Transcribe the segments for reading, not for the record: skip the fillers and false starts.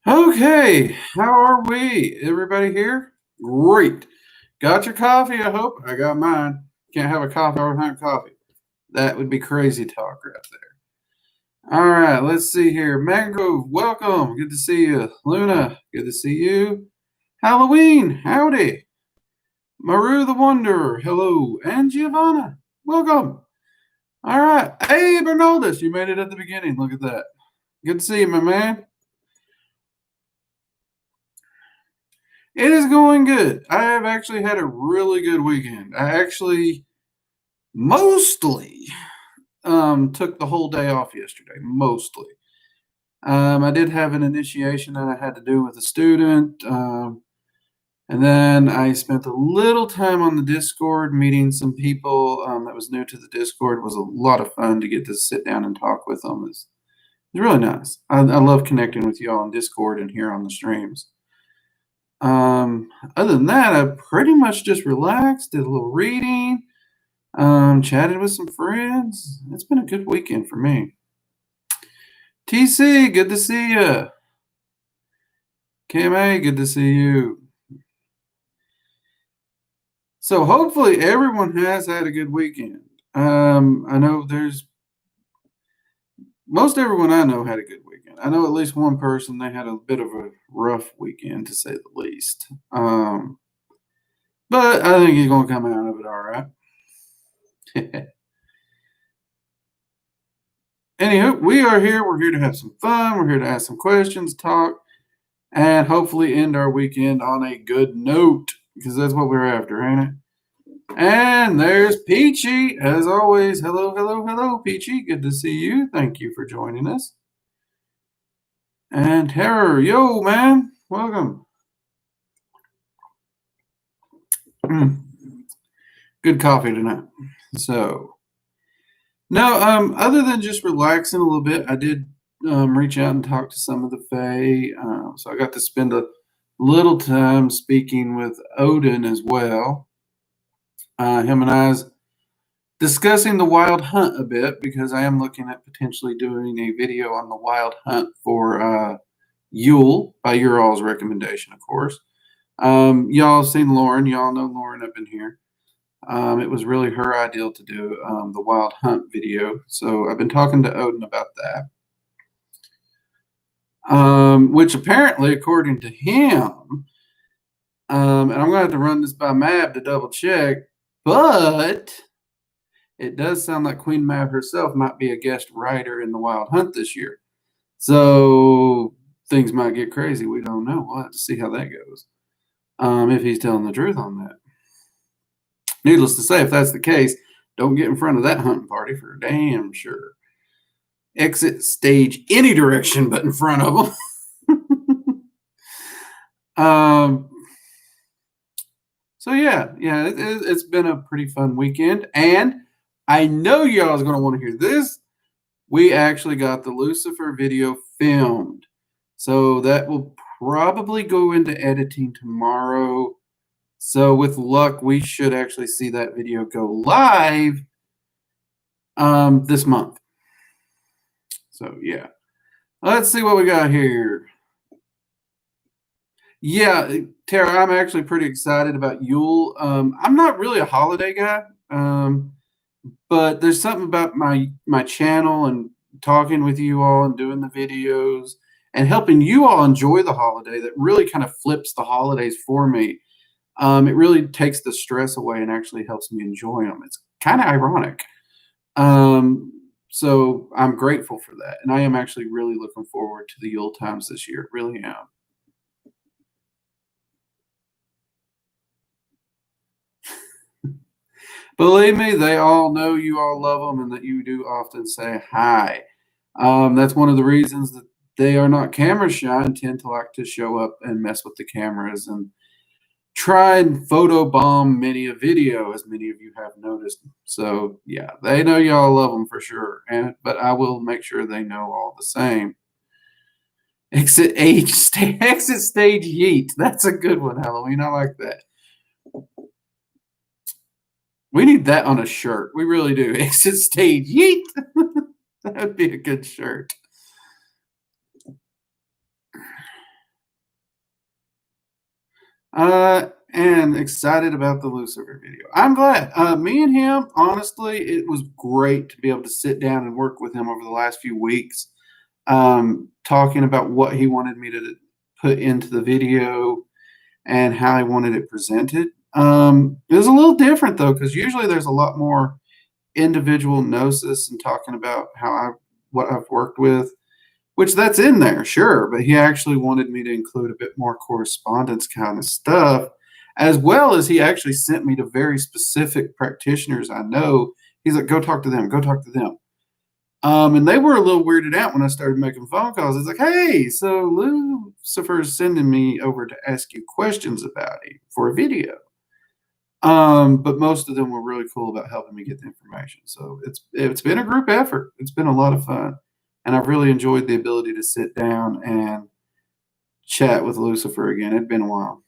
Okay, how are we? Everybody here? Great. Got your coffee, I hope. I got mine. Can't have a coffee or have coffee. That would be crazy talk right there. All right, let's see here. Mangrove, welcome. Good to see you. Luna, good to see you. Halloween, howdy. Maru the Wanderer, hello. And Giovanna, welcome. All right. Hey, Bernaldus, you made it at the beginning. Look at that. Good to see you, my man. It is going good. I have actually had a really good weekend. I actually mostly took the whole day off yesterday. Mostly. I did have an initiation that I had to do with a student. And then I spent a little time on the Discord meeting some people that was new to the Discord. It was a lot of fun to get to sit down and talk with them. It's really nice. I love connecting with you all on Discord and here on the streams. Other than that, I pretty much just relaxed, did a little reading, chatted with some friends. It's been a good weekend for me. TC, good to see you. KMA, good to see you. So hopefully everyone has had a good weekend. I know most everyone I know had a good weekend. I know at least one person, they had a bit of a rough weekend, to say the least. But I think he's going to come out of it all right. Anywho, we are here. We're here to have some fun. We're here to ask some questions, talk, and hopefully end our weekend on a good note, because that's what we're after, ain't it? And there's Peachy, as always. Hello, hello, hello, Peachy. Good to see you. Thank you for joining us. And Terror, yo, man, welcome. Good coffee tonight. So, no, other than just relaxing a little bit, I did reach out and talk to some of the Fae. So I got to spend a little time speaking with Odin as well. Him and I was discussing the wild hunt a bit, because I am looking at potentially doing a video on the wild hunt for Yule, by your all's recommendation, of course. Y'all have seen Lauren. Y'all know Lauren up in here. It was really her ideal to do the wild hunt video. So I've been talking to Odin about that. Which apparently, according to him, and I'm going to have to run this by Mab to double check, but it does sound like Queen Mab herself might be a guest writer in the Wild Hunt this year. So things might get crazy. We don't know. We'll have to see how that goes. If he's telling the truth on that. Needless to say, if that's the case, don't get in front of that hunting party for damn sure. Exit stage any direction but in front of them. So yeah, it's been a pretty fun weekend, and I know y'all is going to want to hear this. We actually got the Lucifer video filmed, so that will probably go into editing tomorrow. So with luck, we should actually see that video go live this month. So yeah, let's see what we got here. Yeah, Tara, I'm actually pretty excited about Yule. I'm not really a holiday guy, but there's something about my channel and talking with you all and doing the videos and helping you all enjoy the holiday that really kind of flips the holidays for me. It really takes the stress away and actually helps me enjoy them. It's kind of ironic. So I'm grateful for that. And I am actually really looking forward to the Yule times this year. Really am. Believe me, they all know you all love them and that you do often say hi. That's one of the reasons that they are not camera shy and tend to like to show up and mess with the cameras and try and photo bomb many a video, as many of you have noticed. So yeah, they know y'all love them for sure. But I will make sure they know all the same. Exit stage yeet. That's a good one, Halloween. I like that. We need that on a shirt. We really do. Exit stage yeet. That would be a good shirt. And excited about the Lucifer video. I'm glad. Me and him, honestly, it was great to be able to sit down and work with him over the last few weeks, talking about what he wanted me to put into the video and how he wanted it presented. It was a little different though, because usually there's a lot more individual gnosis and talking about what I've worked with, which that's in there, sure, but he actually wanted me to include a bit more correspondence kind of stuff, as well as he actually sent me to very specific practitioners I know. He's like, go talk to them, go talk to them. And they were a little weirded out when I started making phone calls. It's like, hey, so Lucifer's sending me over to ask you questions about it for a video. But most of them were really cool about helping me get the information. So it's been a group effort. It's been a lot of fun. And I've really enjoyed the ability to sit down and chat with Lucifer again. It'd been a while.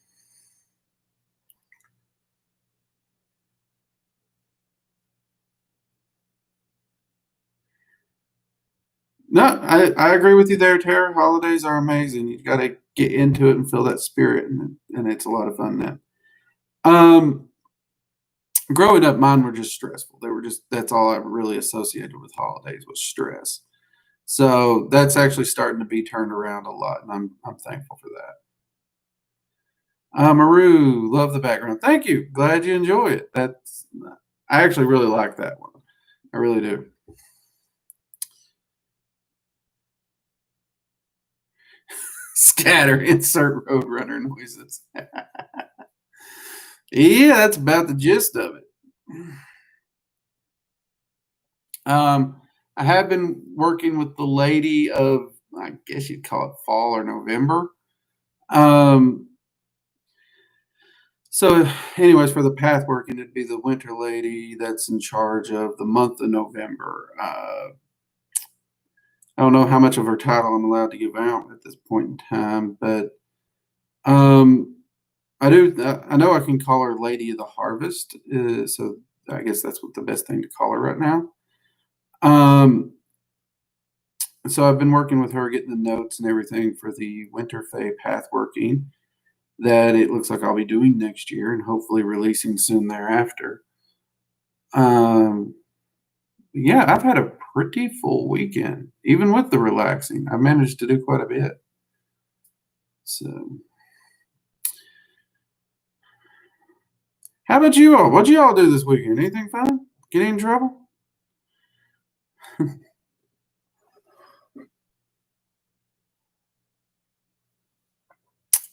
No, I agree with you there, Tara. Holidays are amazing. You got to get into it and feel that spirit, and it's a lot of fun then. Growing up, mine were just stressful. They were just, that's all I really associated with holidays was stress. So that's actually starting to be turned around a lot, and I'm thankful for that. Maru, love the background. Thank you. Glad you enjoy it. I actually really like that one. I really do. Scatter, insert Roadrunner noises. Yeah, that's about the gist of it. I have been working with the lady of, I guess you'd call it fall or November. So anyways, for the path working, it'd be the winter lady that's in charge of the month of November. I don't know how much of her title I'm allowed to give out at this point in time, but I know I can call her Lady of the Harvest. So I guess that's what the best thing to call her right now. So I've been working with her, getting the notes and everything for the Winter Fae path working that it looks like I'll be doing next year and hopefully releasing soon thereafter. Yeah, I've had a pretty full weekend, even with the relaxing. I managed to do quite a bit. So, how about you all? What'd you all do this weekend? Anything fun? Get in trouble?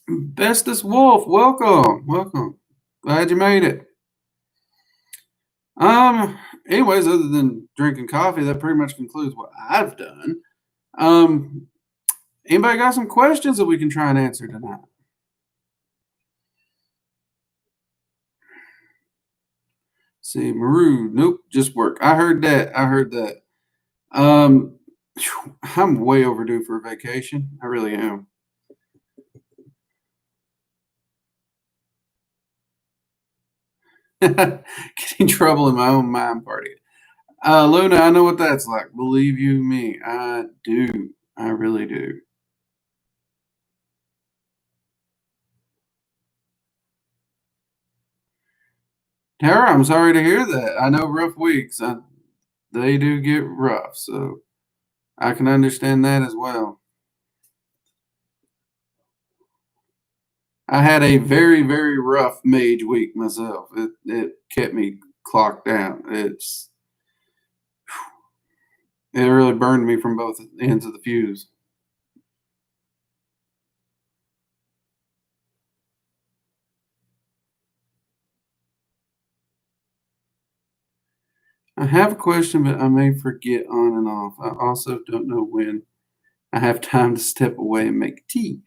Bestest Wolf, welcome, welcome. Glad you made it. Anyways, other than drinking coffee, that pretty much concludes what I've done. Anybody got some questions that we can try and answer tonight? See, Maru, nope, just work. I heard that. I heard that. I'm way overdue for a vacation. I really am. Getting trouble in my own mind party. Luna, I know what that's like. Believe you me, I do. I really do. Tara, I'm sorry to hear that. I know rough weeks. They do get rough, so I can understand that as well. I had a very, very rough mage week myself. It kept me clocked down. It really burned me from both ends of the fuse. I have a question, but I may forget on and off. I also don't know when I have time to step away and make tea.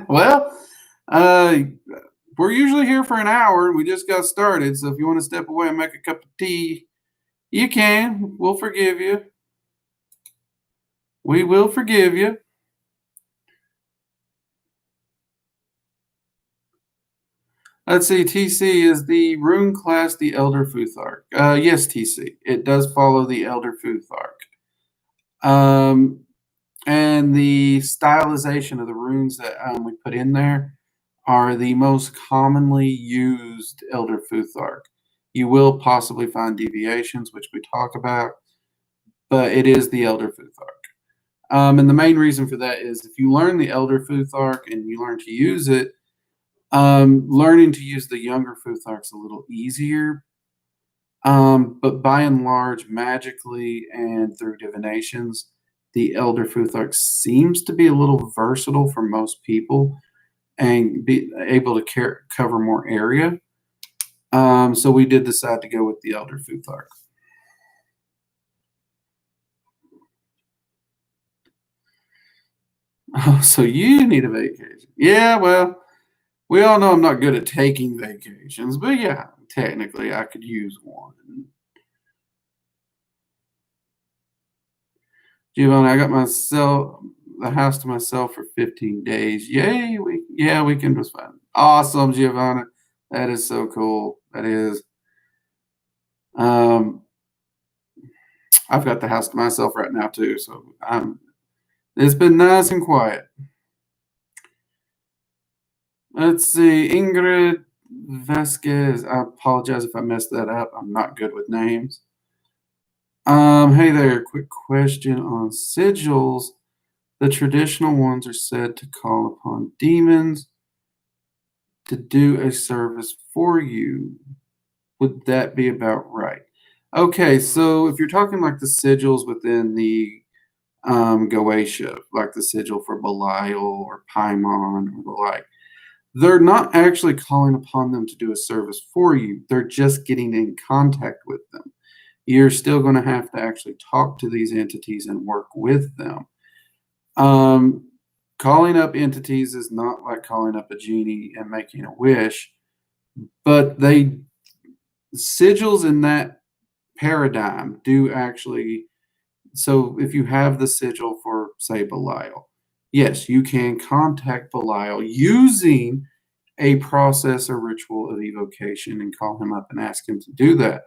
Well, uh, we're usually here for an hour. We just got started, so if you want to step away and make a cup of tea, you can. We'll forgive you. We will forgive you. Let's see. TC is the rune class, the Elder Futhark. Yes, TC. It does follow the Elder Futhark. And the stylization of the runes that we put in there are the most commonly used Elder Futhark. You will possibly find deviations, which we talk about, but it is the Elder Futhark. And the main reason for that is if you learn the Elder Futhark and you learn to use it, learning to use the younger Futhark's a little easier. But by and large, magically and through divinations, the Elder Futhark seems to be a little versatile for most people and be able to cover more area. So we did decide to go with the Elder Futhark. Oh, so you need a vacation. Yeah, well, we all know I'm not good at taking vacations, but yeah, technically I could use one. Giovanni, I got the house to myself for 15 days. Yay! Weekend was fun. Awesome, Giovanni. That is so cool. That is. I've got the house to myself right now too, so it's been nice and quiet. Let's see, Ingrid Vasquez. I apologize if I messed that up. I'm not good with names. Hey there, quick question on sigils. The traditional ones are said to call upon demons to do a service for you. Would that be about right? Okay, so if you're talking like the sigils within the Goetia, like the sigil for Belial or Paimon or the like, they're not actually calling upon them to do a service for you. They're just getting in contact with them. You're still going to have to actually talk to these entities and work with them. Calling up entities is not like calling up a genie and making a wish, but sigils in that paradigm do actually. So if you have the sigil for, say, Belial, yes, you can contact Belial using a process or ritual of evocation and call him up and ask him to do that.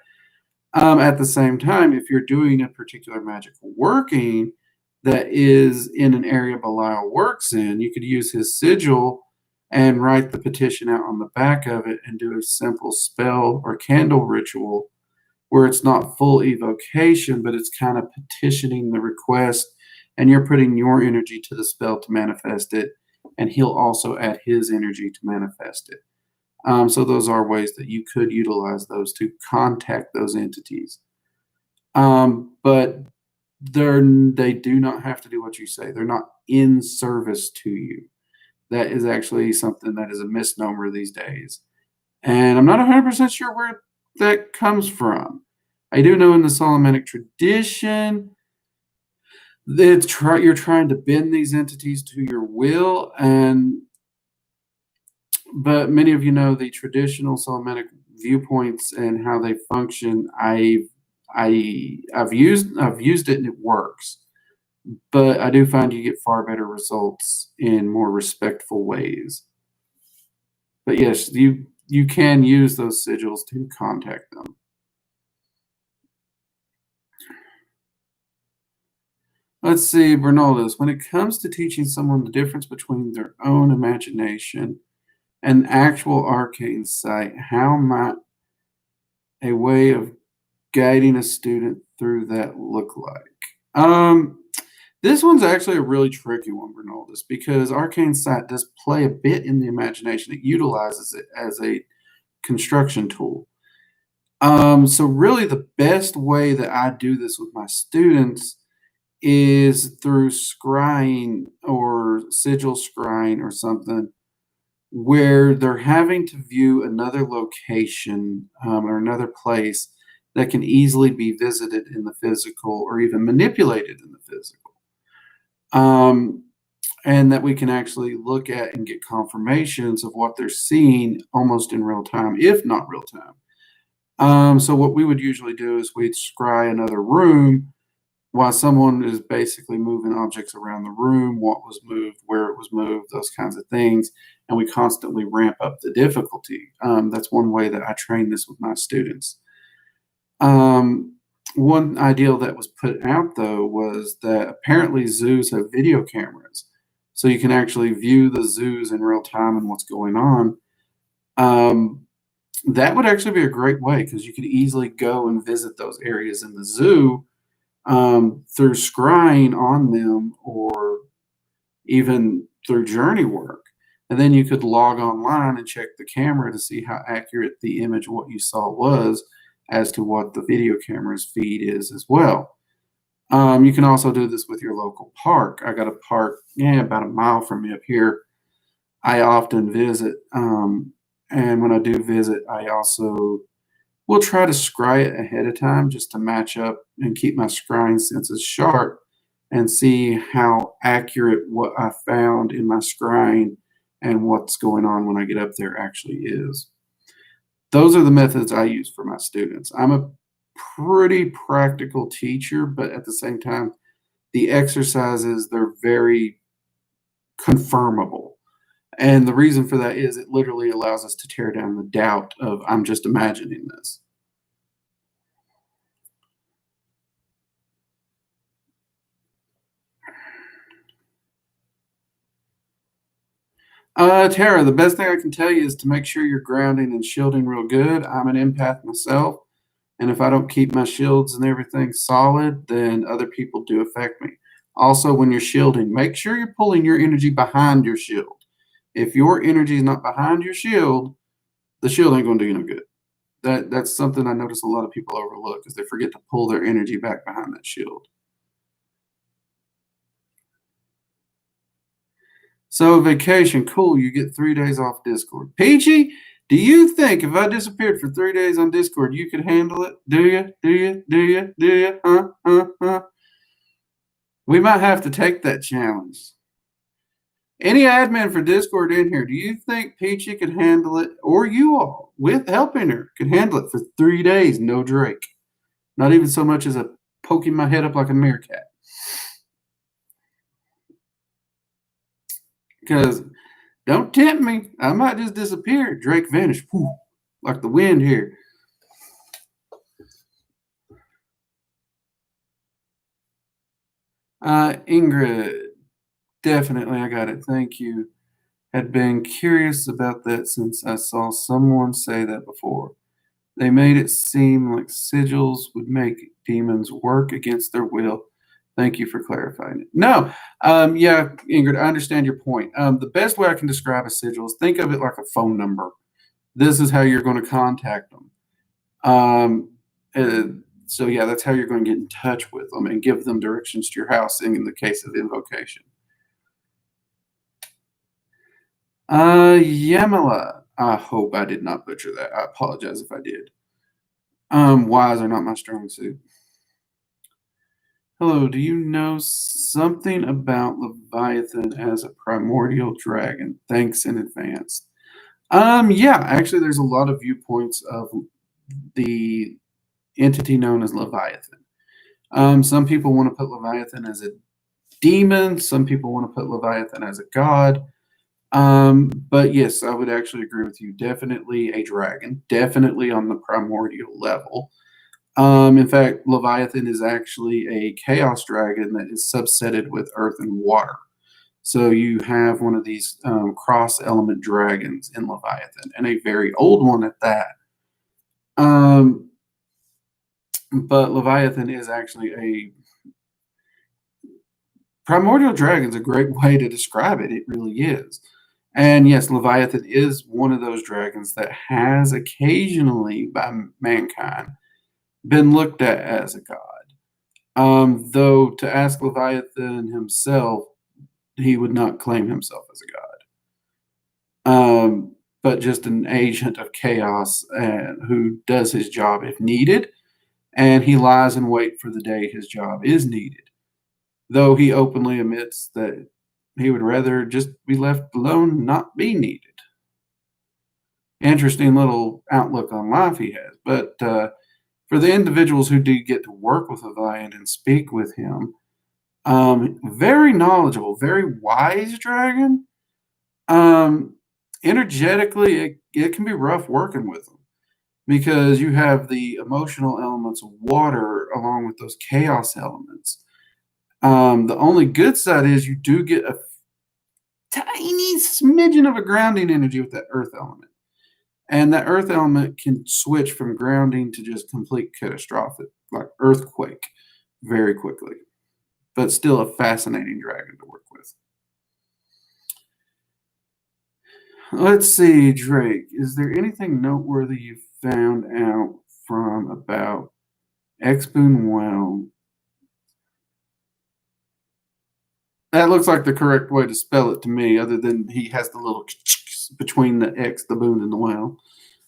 At the same time, if you're doing a particular magical working that is in an area Belial works in, you could use his sigil and write the petition out on the back of it and do a simple spell or candle ritual where it's not full evocation, but it's kind of petitioning the request, and you're putting your energy to the spell to manifest it, and he'll also add his energy to manifest it. So those are ways that you could utilize those to contact those entities. But they do not have to do what you say. They're not in service to you. That is actually something that is a misnomer these days. And I'm not 100% sure where that comes from. I do know in the Solomonic tradition, you're trying to bend these entities to your will, but many of you know the traditional Solomonic viewpoints and how they function. I've used it and it works, but I do find you get far better results in more respectful ways. But yes, you can use those sigils to contact them. Let's see, Bernaldus. When it comes to teaching someone the difference between their own imagination and actual arcane sight, how might a way of guiding a student through that look like? This one's actually a really tricky one, Bernaldus, because arcane sight does play a bit in the imagination. It utilizes it as a construction tool. So really the best way that I do this with my students is through scrying or sigil scrying or something where they're having to view another location or another place that can easily be visited in the physical or even manipulated in the physical. And that we can actually look at and get confirmations of what they're seeing almost in real time, if not real time. So what we would usually do is we'd scry another room while someone is basically moving objects around the room, what was moved, where it was moved, those kinds of things. And we constantly ramp up the difficulty. That's one way that I train this with my students. One ideal that was put out, though, was that apparently zoos have video cameras. so you can actually view the zoos in real time and what's going on. Um, that would actually be a great way because you could easily go and visit those areas in the zoo through scrying on them or even through journey work. And then you could log online and check the camera to see how accurate the image of what you saw was as to what the video camera's feed is as well. You can also do this with your local park. I got a park, about a mile from me up here. I often visit, and when I do visit, I also will try to scry it ahead of time just to match up and keep my scrying senses sharp and see how accurate what I found in my scrying and what's going on when I get up there actually is. Those are the methods I use for my students. I'm a pretty practical teacher, but at the same time, the exercises, they're very confirmable. And the reason for that is it literally allows us to tear down the doubt of I'm just imagining this. Tara, the best thing I can tell you is to make sure you're grounding and shielding real good. I'm an empath myself, and if I don't keep my shields and everything solid, then other people do affect me. Also, when you're shielding, make sure you're pulling your energy behind your shield. If your energy is not behind your shield, the shield ain't going to do you no good. That's something I notice a lot of people overlook is they forget to pull their energy back behind that shield. So vacation, cool. You get 3 days off Discord. Peachy, do you think if I disappeared for 3 days on Discord, you could handle it? Do you? Do you? Do you? Do you? Huh? We might have to take that challenge. Any admin for Discord in here, do you think Peachy could handle it, or you all, with helping her, could handle it for 3 days, no Drake? Not even so much as a poking my head up like a meerkat. Because don't tempt me. I might just disappear. Drake vanished. Whew, like the wind here. Ingrid, definitely, I got it. Thank you. Had been curious about that since I saw someone say that before. They made it seem like sigils would make demons work against their will. Thank you for clarifying it. No, yeah, Ingrid, I understand your point. The best way I can describe a sigil is think of it like a phone number. This is how you're going to contact them. So yeah, that's how you're going to get in touch with them and give them directions to your house in the case of invocation. Yamala. I hope I did not butcher that. I apologize if I did. Wise are not my strong suit. Hello, do you know something about Leviathan as a primordial dragon? Thanks in advance. Yeah, actually, there's a lot of viewpoints of the entity known as Leviathan. Some people want to put Leviathan as a demon. Some people want to put Leviathan as a god. But yes, I would actually agree with you. Definitely a dragon. Definitely on the primordial level. In fact, Leviathan is actually a chaos dragon that is subsetted with earth and water. So you have one of these cross element dragons in Leviathan, and a very old one at that. But Leviathan is actually a primordial dragon's a great way to describe it. It really is. And yes, Leviathan is one of those dragons that has occasionally by mankind been looked at as a god. Though to ask Leviathan himself, he would not claim himself as a god. But just an agent of chaos and who does his job if needed, and he lies in wait for the day his job is needed. Though he openly admits that he would rather just be left alone, not be needed. Interesting little outlook on life he has. But for the individuals who do get to work with Leviathan and speak with him, very knowledgeable, very wise dragon. Energetically, it can be rough working with him because you have the emotional elements of water along with those chaos elements. The only good side is you do get tiny smidgen of a grounding energy with that earth element. And that earth element can switch from grounding to just complete catastrophic, like earthquake, very quickly. But still a fascinating dragon to work with. Let's see, Drake. Is there anything noteworthy you found out from about Exboon Well? That looks like the correct way to spell it to me, other than he has the little between the X, the boon, and the well.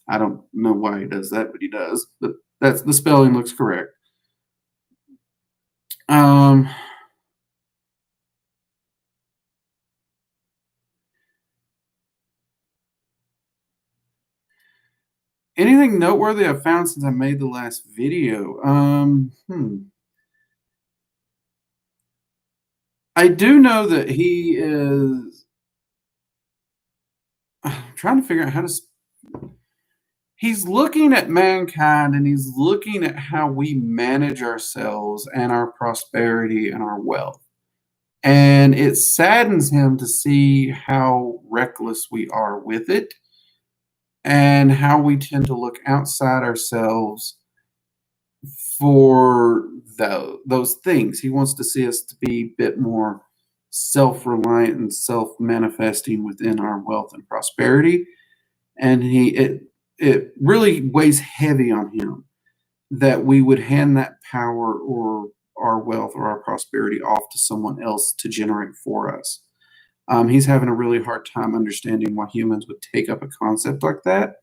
I don't know why he does that, but he does. But that's the spelling looks correct. Anything noteworthy I've found since I made the last video? I do know that he is. I'm trying to figure out how to. He's looking at mankind and he's looking at how we manage ourselves and our prosperity and our wealth. And it saddens him to see how reckless we are with it and how we tend to look outside ourselves for those things. He wants to see us to be a bit more self-reliant and self-manifesting within our wealth and prosperity. And it really weighs heavy on him that we would hand that power or our wealth or our prosperity off to someone else to generate for us. He's having a really hard time understanding why humans would take up a concept like that.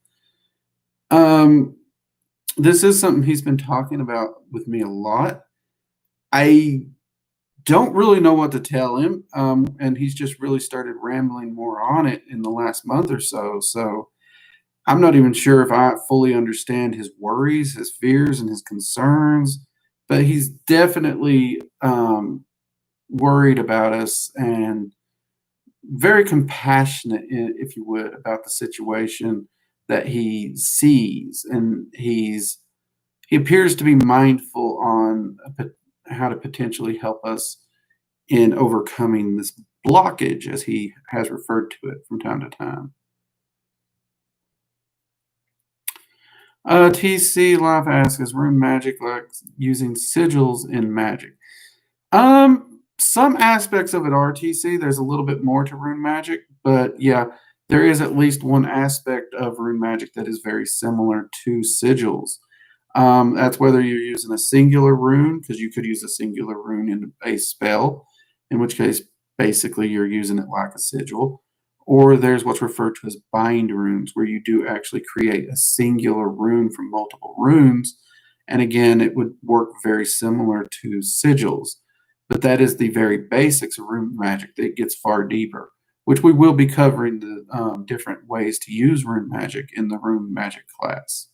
This is something he's been talking about with me a lot. I don't really know what to tell him, and he's just really started rambling more on it in the last month or so. So I'm not even sure if I fully understand his worries, his fears, and his concerns, but he's definitely worried about us and very compassionate, if you would, about the situation that he sees, and he appears to be mindful on how to potentially help us in overcoming this blockage, as he has referred to it from time to time. TC Life asks, is rune magic like using sigils in Magick? Some aspects of it are TC. There's a little bit more to rune magic, but yeah, there is at least one aspect of rune magic that is very similar to sigils. That's whether you're using a singular rune, because you could use a singular rune in a spell, in which case basically you're using it like a sigil. Or there's what's referred to as bind runes, where you do actually create a singular rune from multiple runes. And again, it would work very similar to sigils. But that is the very basics of rune magic. That gets far deeper, which we will be covering the different ways to use rune magic in the rune magic class.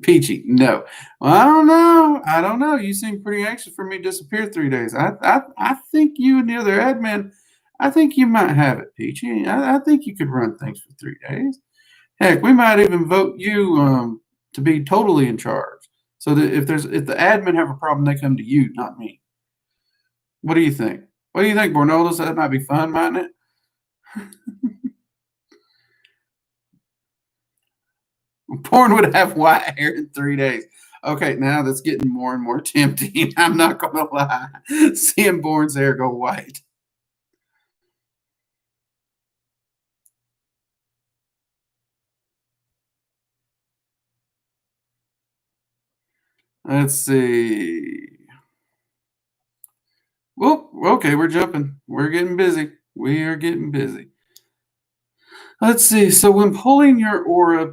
Peachy, no. Well, I don't know. You seem pretty anxious for me to disappear 3 days. I think you and the other admin, I think you might have it, Peachy. I think you could run things for 3 days. Heck, we might even vote you to be totally in charge, so that if the admin have a problem, they come to you, not me. What do you think? What do you think, Bornoldas? That might be fun, mightn't it? Porn would have white hair in 3 days. Okay, now that's getting more and more tempting. I'm not going to lie. Seeing Born's hair go white. Let's see. Well, okay, we're jumping. We're getting busy. We are getting busy. Let's see. So when pulling your aura,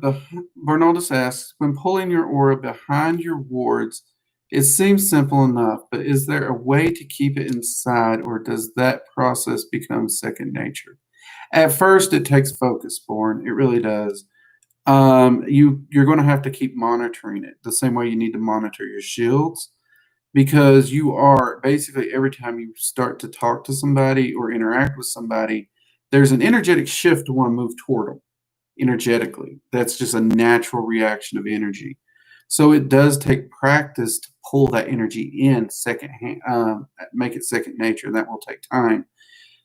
Bernaldus asks, when pulling your aura behind your wards, it seems simple enough, but is there a way to keep it inside, or does that process become second nature? At first, it takes focus, Born. It really does. You're going to have to keep monitoring it the same way you need to monitor your shields, because you are basically, every time you start to talk to somebody or interact with somebody, there's an energetic shift to want to move toward them energetically. That's just a natural reaction of energy. So it does take practice to pull that energy in second hand, make it second nature, and that will take time.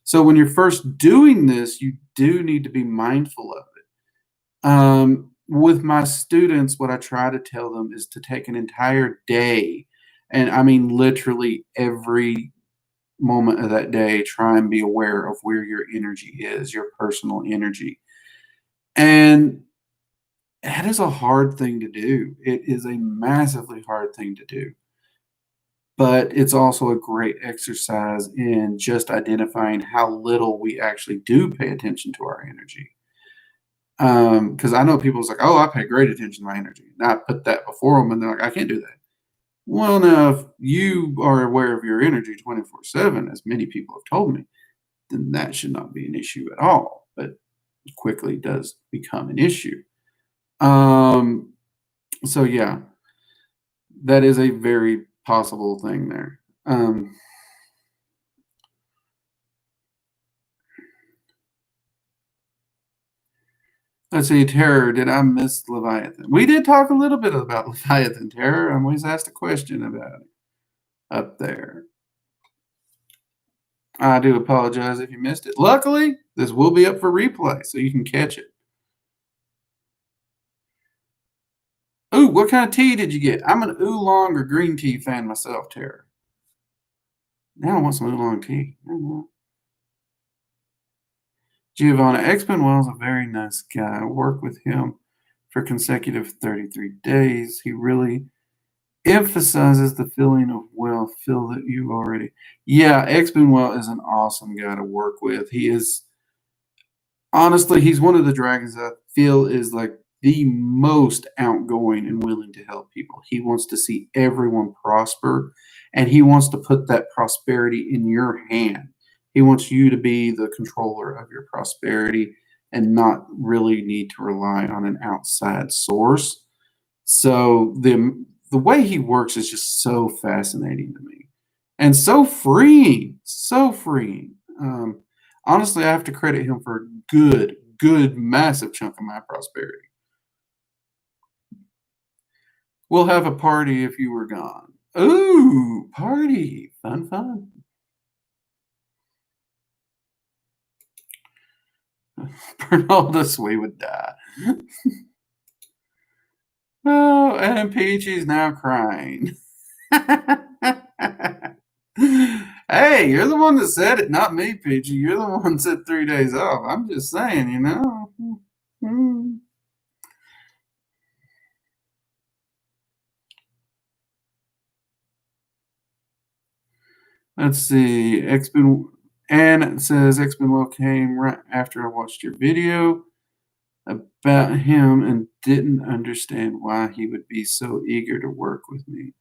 So when you're first doing this, you do need to be mindful of it. With my students, what I try to tell them is to take an entire day, and I mean literally every moment of that day, try and be aware of where your energy is, your personal energy. And that is a hard thing to do. It is a massively hard thing to do. But it's also a great exercise in just identifying how little we actually do pay attention to our energy. Because I know people's like, oh, I pay great attention to my energy. And I put that before them, and they're like, I can't do that. Well, now, if you are aware of your energy 24/7, as many people have told me, then that should not be an issue at all. But it quickly does become an issue. Um, so yeah, that is a very possible thing there. Let's see, terror. Did I miss Leviathan? We did talk a little bit about Leviathan terror. I always asked a question about it up there. I do apologize if you missed it. Luckily, this will be up for replay, so you can catch it. Ooh, what kind of tea did you get? I'm an oolong or green tea fan myself, Tara. Now I want some oolong tea. Giovanna, X-Men is a very nice guy. I worked with him for consecutive 33 days. He really emphasizes the feeling of wealth. Feel that you already. Yeah, X-Men is an awesome guy to work with. He is honestly, he's one of the dragons I feel is like the most outgoing and willing to help people. He wants to see everyone prosper, and he wants to put that prosperity in your hand. He wants you to be the controller of your prosperity and not really need to rely on an outside source. So the way he works is just so fascinating to me and so freeing, so freeing. Honestly, I have to credit him for a good, massive chunk of my prosperity. We'll have a party if you were gone. Ooh, party. Fun, fun. Bernaldus, we would die. Oh, and Peachy's now crying. Hey, you're the one that said it, not me, Peachy. You're the one that said 3 days off. I'm just saying, you know. Let's see. Anne says X-Men came right after I watched your video about him and didn't understand why he would be so eager to work with me.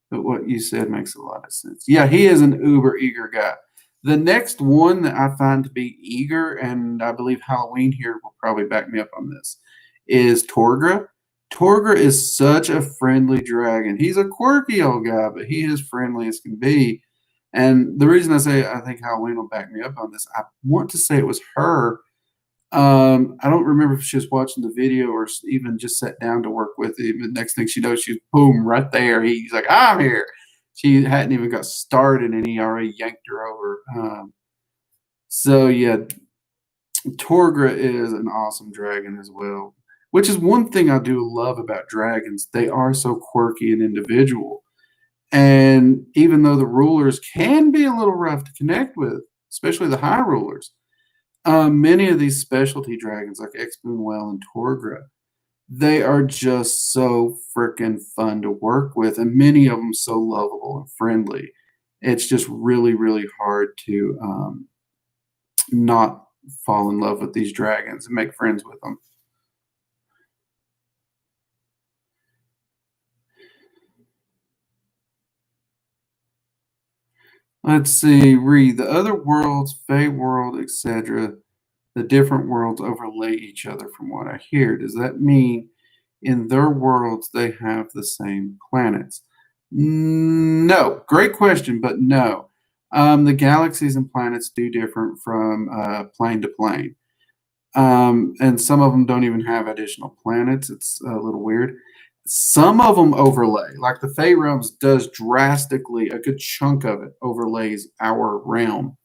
But what you said makes a lot of sense. Yeah, he is an uber eager guy. The next one that I find to be eager, and I believe Halloween here will probably back me up on this, is Torgra. Torgra is such a friendly dragon. He's a quirky old guy, but he is friendly as can be. And the reason I say I think Halloween will back me up on this, I want to say it was her. I don't remember if she was watching the video or even just sat down to work with him. The next thing she knows, she's boom right there. He's like, "I'm here." She hadn't even got started, and he already yanked her over. So yeah, Torgra is an awesome dragon as well, which is one thing I do love about dragons. They are so quirky and individual. And even though the rulers can be a little rough to connect with, especially the high rulers, many of these specialty dragons like X-Moonwell and Torgra, they are just so freaking fun to work with, and many of them so lovable and friendly. It's just really, really hard to not fall in love with these dragons and make friends with them. Let's see, read the other worlds, Fey world, etc. The different worlds overlay each other from what I hear. Does that mean in their worlds they have the same planets? No. Great question, but no. The galaxies and planets do different from plane to plane. And some of them don't even have additional planets. It's a little weird. Some of them overlay, like the Fey realms does drastically, a good chunk of it overlays our realm.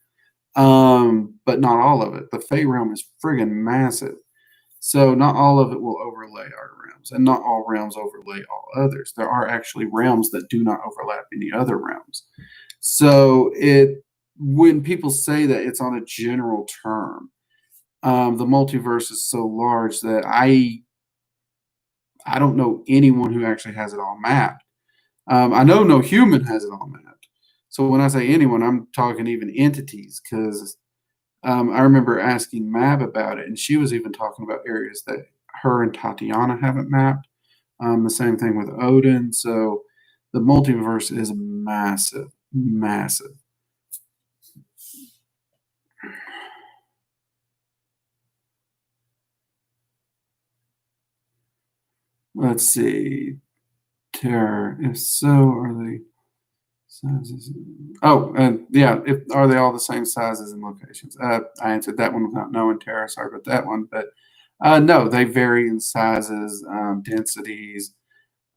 But not all of it. The Fey realm is friggin' massive. So not all of it will overlay our realms, and not all realms overlay all others. There are actually realms that do not overlap any other realms. So when people say that, it's on a general term. The multiverse is so large that I don't know anyone who actually has it all mapped. I know no human has it all mapped. So when I say anyone, I'm talking even entities, because I remember asking Mab about it, and she was even talking about areas that her and Tatiana haven't mapped. The same thing with Odin. So the multiverse is massive, massive. Let's see. Terror. If so, are they sizes? Oh, and yeah, are they all the same sizes and locations? I answered that one without knowing, Terror. Sorry about that one, but no, they vary in sizes, densities,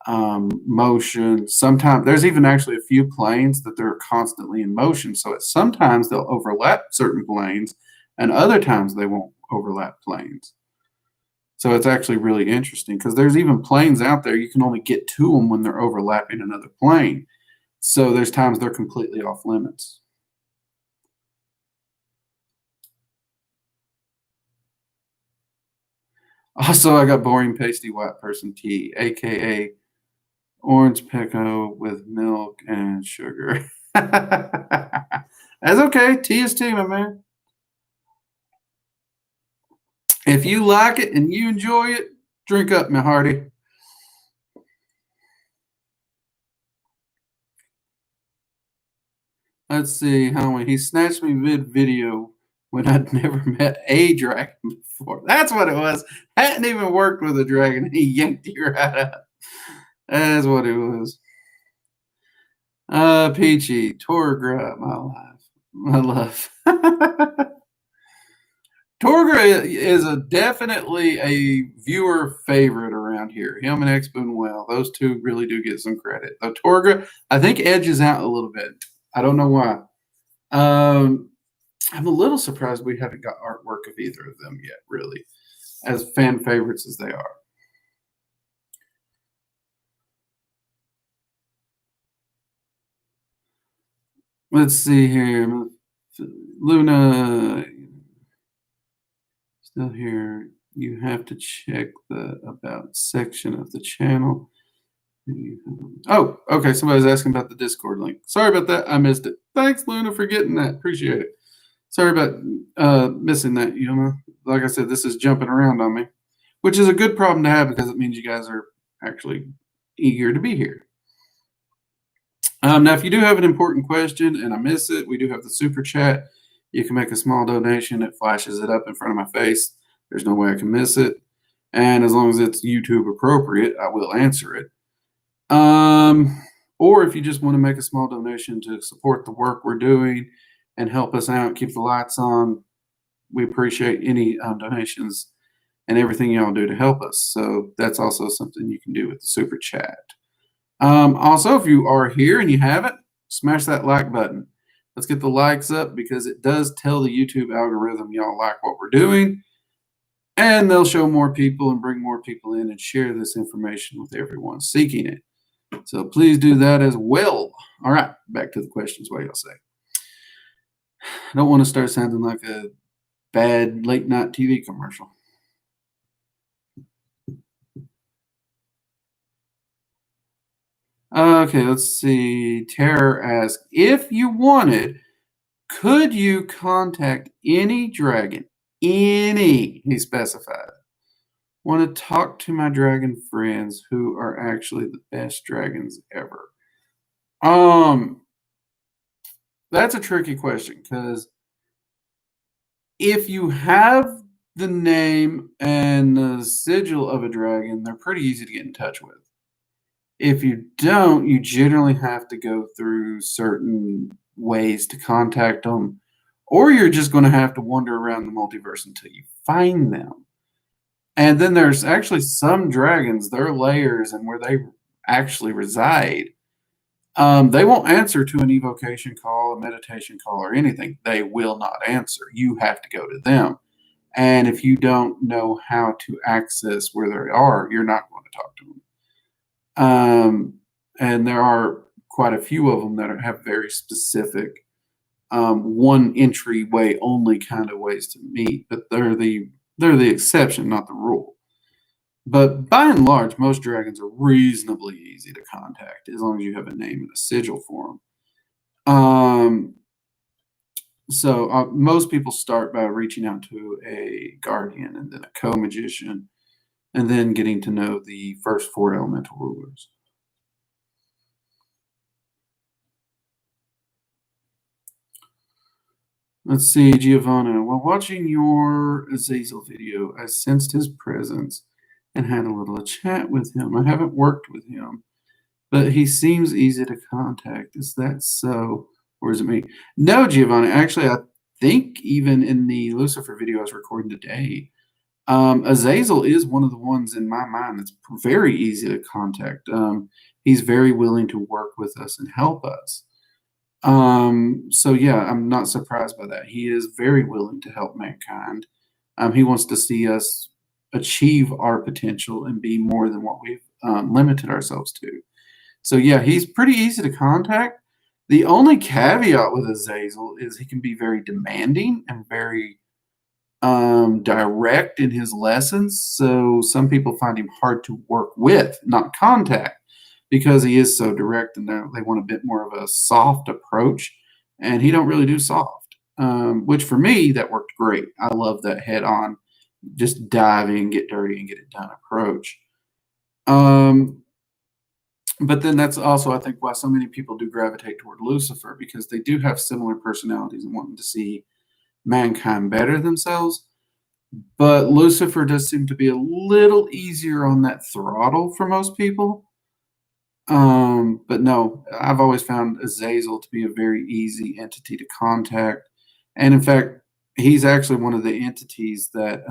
motion. Sometimes there's even actually a few planes that they're constantly in motion. So sometimes they'll overlap certain planes, and other times they won't overlap planes. So it's actually really interesting, because there's even planes out there you can only get to them when they're overlapping another plane. So there's times they're completely off limits. Also, I got boring pasty white person tea, aka orange peco with milk and sugar. That's okay. Tea is tea, my man. If you like it and you enjoy it, drink up, my hearty. Let's see, how he snatched me mid video when I'd never met a dragon before. That's what it was. Hadn't even worked with a dragon. He yanked you right out. That's what it was. Peachy, Torgra, my life, my love. Torgra is definitely a viewer favorite around here. Him and X Well, those two really do get some credit. Though Torgra, I think, edges out a little bit. I don't know why. I'm a little surprised we haven't got artwork of either of them yet, really, as fan favorites as they are. Let's see here. Luna, still here. You have to check the about section of the channel. Oh, okay. Somebody's asking about the Discord link. Sorry about that. I missed it. Thanks, Luna, for getting that. Appreciate it. Sorry about missing that. You know, like I said, this is jumping around on me, which is a good problem to have, because it means you guys are actually eager to be here. Now, if you do have an important question and I miss it, we do have the super chat. You can make a small donation. It flashes it up in front of my face. There's no way I can miss it. And as long as it's YouTube appropriate, I will answer it. Or if you just want to make a small donation to support the work we're doing and help us out, keep the lights on, we appreciate any donations and everything y'all do to help us. So that's also something you can do with the super chat. Also, if you are here and you haven't, smash that like button. Let's get the likes up, because it does tell the YouTube algorithm y'all like what we're doing, and they'll show more people and bring more people in and share this information with everyone seeking it. So please do that as well. All right, back to the questions. What y'all say? I don't want to start sounding like a bad late night TV commercial. Okay, let's see. Terror asks, if you wanted, could you contact any dragon? Any, he specified. Want to talk to my dragon friends who are actually the best dragons ever. That's a tricky question, because if you have the name and the sigil of a dragon, they're pretty easy to get in touch with. If you don't, you generally have to go through certain ways to contact them, or you're just going to have to wander around the multiverse until you find them. And then there's actually some dragons, their layers and where they actually reside, they won't answer to an evocation call, a meditation call, or anything. They will not answer. You have to go to them. And if you don't know how to access where they are, you're not going to talk to them. And there are quite a few of them that have very specific one entryway only kind of ways to meet, but they're the exception, not the rule. But by and large, most dragons are reasonably easy to contact as long as you have a name and a sigil for them. So most people start by reaching out to a guardian and then a co-magician, and then getting to know the first four elemental rulers. Let's see, Giovanna. While watching your Azazel video, I sensed his presence and had a little chat with him. I haven't worked with him, but he seems easy to contact. Is that so, or is it me? No, Giovanna. Actually, I think even in the Lucifer video I was recording today, Azazel is one of the ones in my mind that's very easy to contact. He's very willing to work with us and help us. So yeah, I'm not surprised by that. He is very willing to help mankind. He wants to see us achieve our potential and be more than what we've limited ourselves to. So yeah, he's pretty easy to contact. The only caveat with Azazel is he can be very demanding and very direct in his lessons. So some people find him hard to work with, not contact, because he is so direct and they want a bit more of a soft approach, and he don't really do soft. Which for me, that worked great. I love that head-on, just dive in, get dirty, and get it done approach. But then that's also, I think, why so many people do gravitate toward Lucifer, because they do have similar personalities and wanting to see mankind better themselves. But Lucifer does seem to be a little easier on that throttle for most people. But no, I've always found Azazel to be a very easy entity to contact. And in fact, he's actually one of the entities that,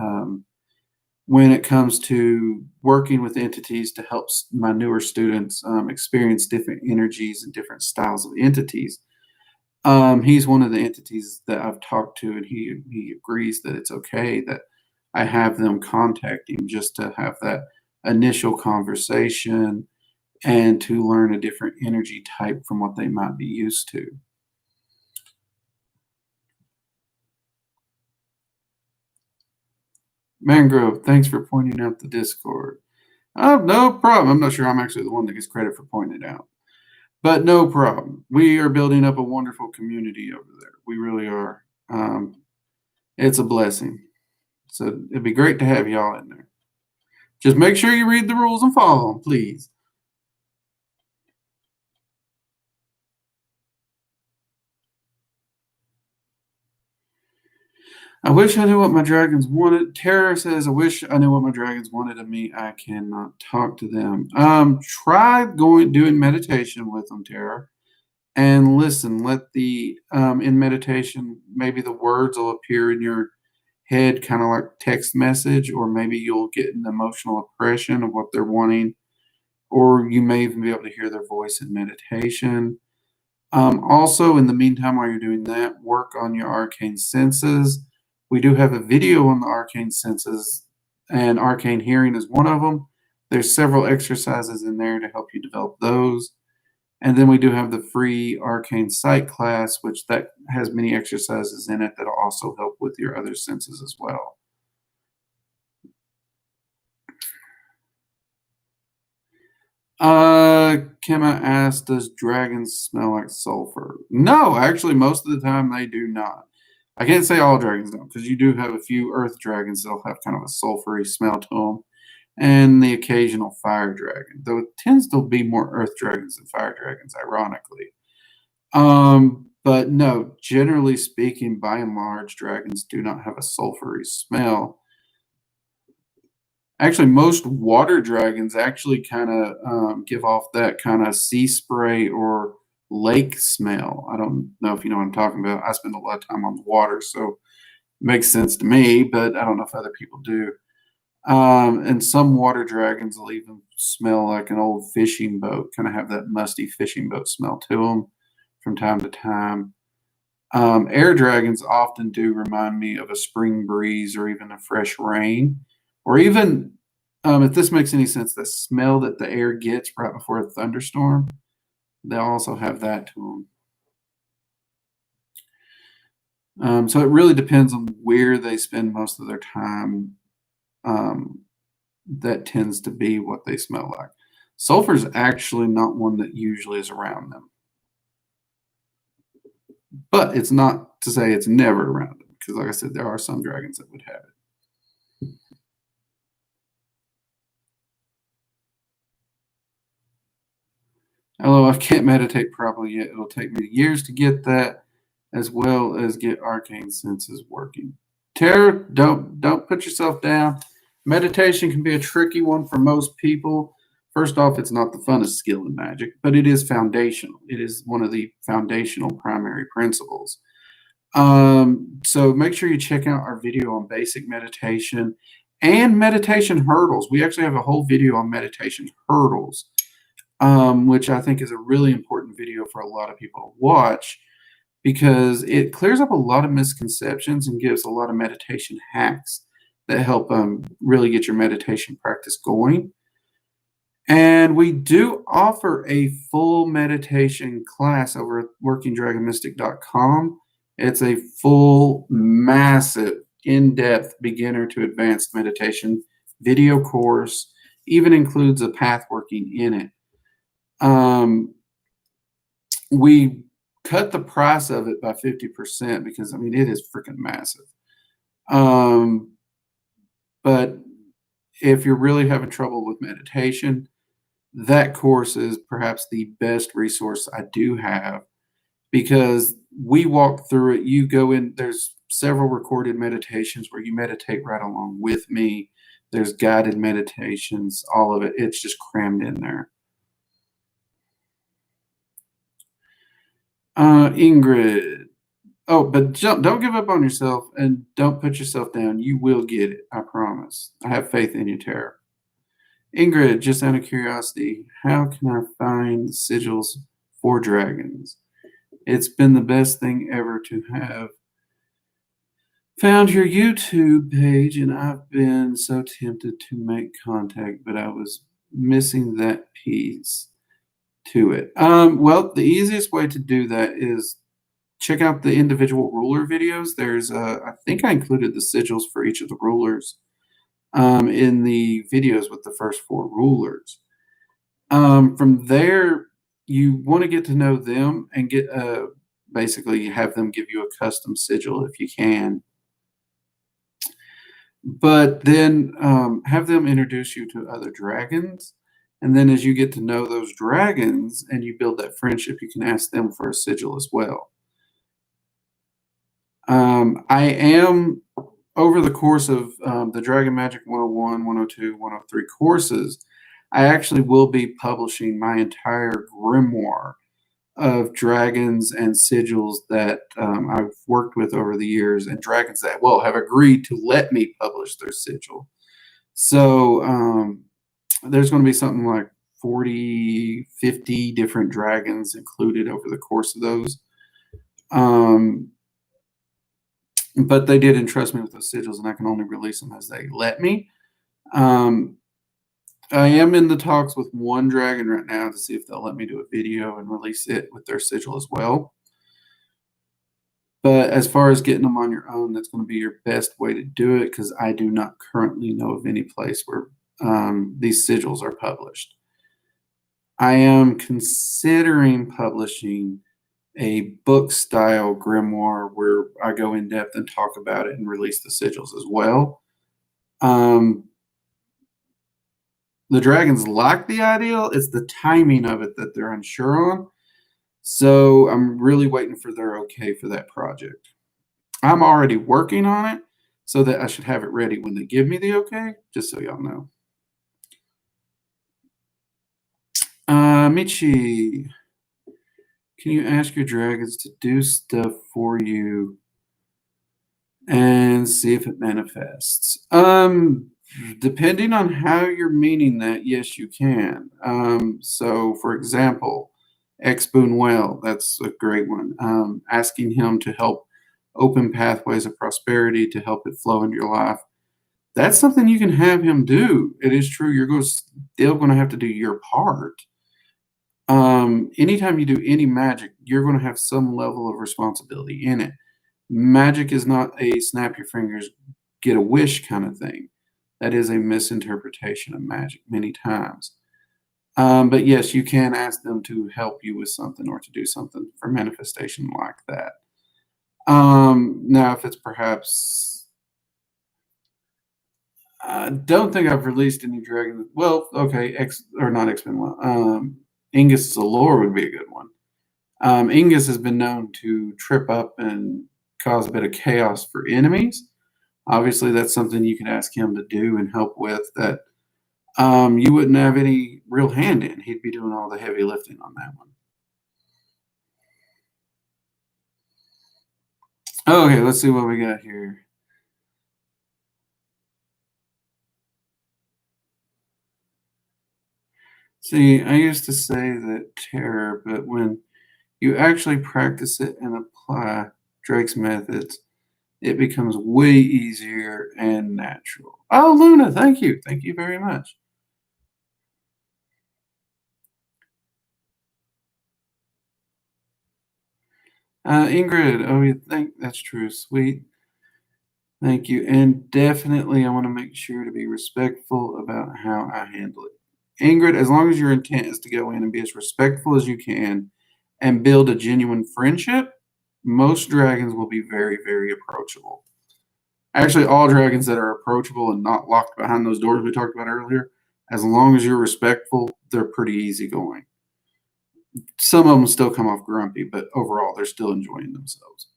when it comes to working with entities to help my newer students experience different energies and different styles of entities, he's one of the entities that I've talked to, and he agrees that it's okay that I have them contact him just to have that initial conversation and to learn a different energy type from what they might be used to. Mangrove, thanks for pointing out the Discord. Oh, no problem. I'm not sure I'm actually the one that gets credit for pointing it out. But no problem. We are building up a wonderful community over there. We really are. It's a blessing. So it'd be great to have y'all in there. Just make sure you read the rules and follow them, please. I wish I knew what my dragons wanted. Tara says, I wish I knew what my dragons wanted of me. I cannot talk to them. Try doing meditation with them, Tara. And listen, let the, in meditation, maybe the words will appear in your head, kind of like text message, or maybe you'll get an emotional impression of what they're wanting, or you may even be able to hear their voice in meditation. Also, in the meantime, while you're doing that, work on your arcane senses. We do have a video on the arcane senses, and arcane hearing is one of them. There's several exercises in there to help you develop those. And then we do have the free arcane sight class, which that has many exercises in it that'll also help with your other senses as well. Kemma asked, does dragons smell like sulfur? No, actually, most of the time they do not. I can't say all dragons don't, because you do have a few earth dragons that'll have kind of a sulfury smell to them, and the occasional fire dragon, though it tends to be more earth dragons than fire dragons, ironically. But no, generally speaking, by and large, dragons do not have a sulfury smell. Actually, most water dragons actually kind of give off that kind of sea spray or lake smell. I don't know if you know what I'm talking about. I spend a lot of time on the water, so it makes sense to me, but I don't know if other people do. And some water dragons will even smell like an old fishing boat, kind of have that musty fishing boat smell to them from time to time. Air dragons often do remind me of a spring breeze or even a fresh rain, or even, if this makes any sense, the smell that the air gets right before a thunderstorm, they'll also have that to them. So it really depends on where they spend most of their time. That tends to be what they smell like. Sulfur is actually not one that usually is around them. But it's not to say it's never around them, because like I said, there are some dragons that would have it. Hello, I can't meditate properly yet. It'll take me years to get that, as well as get arcane senses working. Tara, don't put yourself down. Meditation can be a tricky one for most people. First off, it's not the funnest skill in magic, but it is foundational. It is one of the foundational primary principles. So make sure you check out our video on basic meditation and meditation hurdles. We actually have a whole video on meditation hurdles, which I think is a really important video for a lot of people to watch, because it clears up a lot of misconceptions and gives a lot of meditation hacks that help really get your meditation practice going. And we do offer a full meditation class over at workingdragonmystic.com. It's a full, massive, in-depth beginner to advanced meditation video course, even includes a path working in it. We cut the price of it by 50% because, I mean, it is freaking massive. But if you're really having trouble with meditation, that course is perhaps the best resource I do have, because we walk through it. You go in, there's several recorded meditations where you meditate right along with me. There's guided meditations, all of it. It's just crammed in there. Ingrid. Oh, but don't give up on yourself and don't put yourself down. You will get it. I promise. I have faith in you, Tara. Ingrid, just out of curiosity, how can I find sigils for dragons? It's been the best thing ever to have found your YouTube page, and I've been so tempted to make contact, but I was missing that piece to it. Well, the easiest way to do that is check out the individual ruler videos. There's, I think I included the sigils for each of the rulers in the videos with the first 4 rulers. From there, you want to get to know them and get basically have them give you a custom sigil if you can. But then have them introduce you to other dragons. And then as you get to know those dragons and you build that friendship, you can ask them for a sigil as well. I am, over the course of the Dragon Magic 101, 102, 103 courses, I actually will be publishing my entire grimoire of dragons and sigils that I've worked with over the years, and dragons that, well, have agreed to let me publish their sigil. So there's going to be something like 40, 50 different dragons included over the course of those. But they did entrust me with those sigils, and I can only release them as they let me. I am in the talks with one dragon right now to see if they'll let me do a video and release it with their sigil as well. But as far as getting them on your own, that's going to be your best way to do it, because I do not currently know of any place where these sigils are published. I am considering publishing a book-style grimoire where I go in depth and talk about it and release the sigils as well. The dragons like the ideal. It's the timing of it that they're unsure on. So I'm really waiting for their okay for that project. I'm already working on it so that I should have it ready when they give me the okay, just so y'all know. Michi, can you ask your dragons to do stuff for you and see if it manifests? Depending on how you're meaning that, yes, you can. So, for example, Ex Boon Well, that's a great one. Asking him to help open pathways of prosperity to help it flow into your life. That's something you can have him do. It is true. Still going to have to do your part. Anytime you do any magic, you're going to have some level of responsibility in it. Magic is not a snap your fingers, get a wish kind of thing. That is a misinterpretation of magic many times. But yes, you can ask them to help you with something or to do something for manifestation like that. Now, if it's perhaps, I don't think I've released any dragon. Well, okay, X or not X Men. Ingus Allure would be a good one. Ingus has been known to trip up and cause a bit of chaos for enemies. Obviously, that's something you can ask him to do and help with that you wouldn't have any real hand in. He'd be doing all the heavy lifting on that one. Okay, let's see what we got here. See, I used to say that terror, but when you actually practice it and apply Drake's methods, it becomes way easier and natural. Oh, Luna, thank you. Thank you very much. Ingrid, oh, you think that's true. Sweet. Thank you. And definitely, I want to make sure to be respectful about how I handle it. Ingrid, as long as your intent is to go in and be as respectful as you can and build a genuine friendship, most dragons will be very, very approachable. Actually, all dragons that are approachable and not locked behind those doors we talked about earlier, as long as you're respectful, they're pretty easygoing. Some of them still come off grumpy, but overall, they're still enjoying themselves.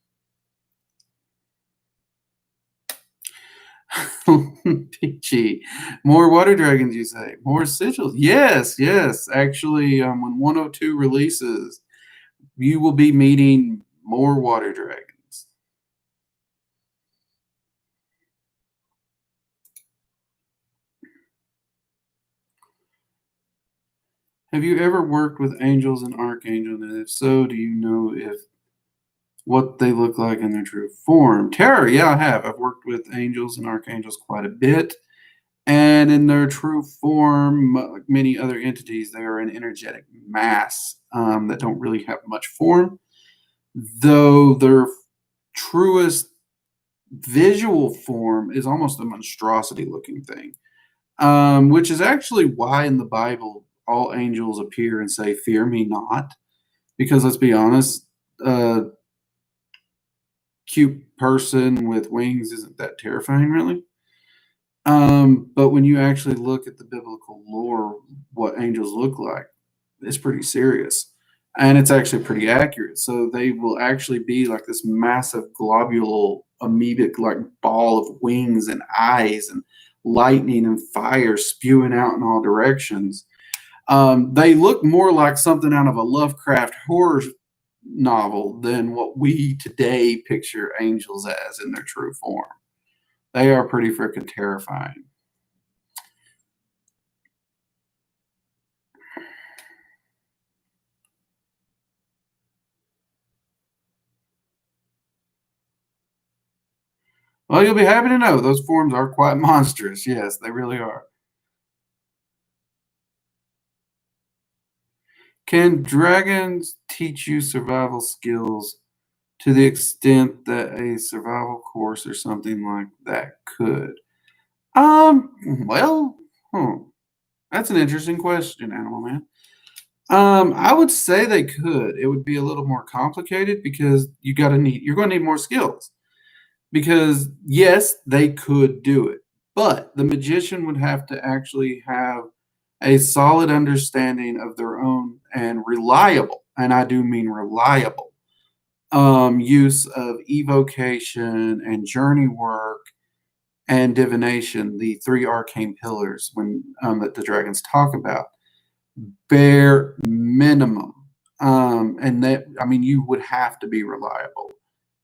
Peachy. More water dragons, you say? More sigils? Yes, yes. Actually, when 102 releases, you will be meeting more water dragons. Have you ever worked with angels and archangels? And if so, do you know if what they look like in their true form? Terror, yeah, I have. I've worked with angels and archangels quite a bit. And in their true form, like many other entities, they are an energetic mass that don't really have much form, though their truest visual form is almost a monstrosity looking thing, which is actually why in the Bible all angels appear and say, "Fear me not," because let's be honest, a cute person with wings isn't that terrifying, really. But when you actually look at the biblical lore, what angels look like, it's pretty serious. And it's actually pretty accurate. So they will actually be like this massive globule amoebic like ball of wings and eyes and lightning and fire spewing out in all directions. They look more like something out of a Lovecraft horror novel than what we today picture angels as in their true form. They are pretty freaking terrifying. Well, you'll be happy to know those forms are quite monstrous. Yes, they really are. Can dragons teach you survival skills to the extent that a survival course or something like that could? Well, that's an interesting question, Animal Man. I would say they could. It would be a little more complicated because you're gonna need more skills. Because yes, they could do it, but the magician would have to actually have a solid understanding of their own and reliable, and I do mean reliable, use of evocation and journey work and divination, the three arcane pillars when that the dragons talk about, bare minimum. And that I mean, you would have to be reliable.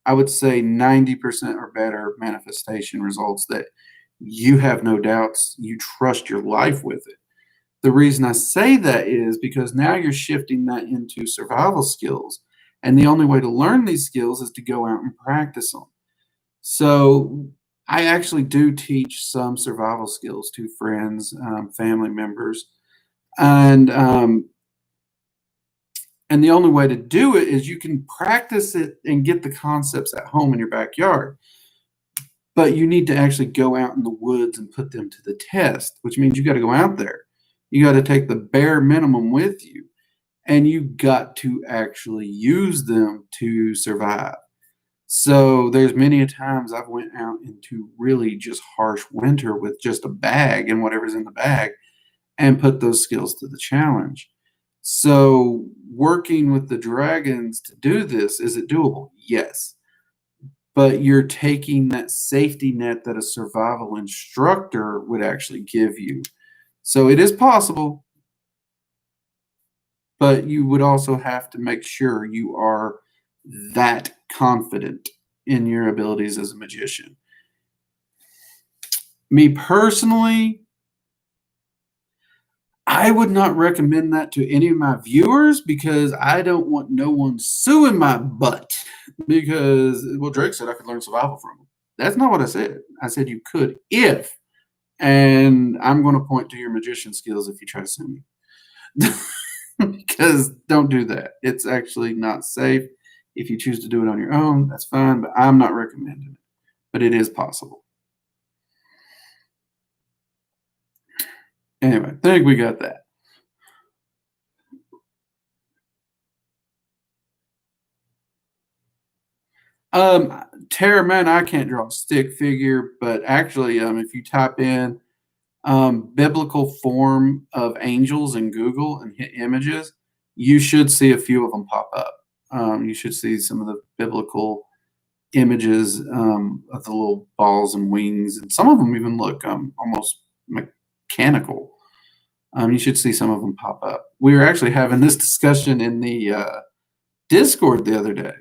I would say 90% or better manifestation results that you have no doubts. You trust your life with it. The reason I say that is because now you're shifting that into survival skills. And the only way to learn these skills is to go out and practice them. So I actually do teach some survival skills to friends, family members, and and the only way to do it is you can practice it and get the concepts at home in your backyard. But you need to actually go out in the woods and put them to the test, which means you got to go out there. You got to take the bare minimum with you, and you got to actually use them to survive. So there's many a times I've went out into really just harsh winter with just a bag and whatever's in the bag and put those skills to the challenge. So working with the dragons to do this, is it doable? Yes. But you're taking that safety net that a survival instructor would actually give you. So it is possible, but you would also have to make sure you are that confident in your abilities as a magician. Me personally, I would not recommend that to any of my viewers because I don't want no one suing my butt. Because, well, Drake said I could learn survival from him. That's not what I said. I said you could if, and I'm going to point to your magician skills if you try to sue me. Because don't do that. It's actually not safe. If you choose to do it on your own, that's fine, but I'm not recommending it. But it is possible. Anyway, I think we got that. Terror Man, I can't draw a stick figure, but actually, if you type in biblical form of angels in Google and hit images, you should see a few of them pop up. You should see some of the biblical images of the little balls and wings, and some of them even look almost mechanical. You should see some of them pop up. We were actually having this discussion in the Discord the other day,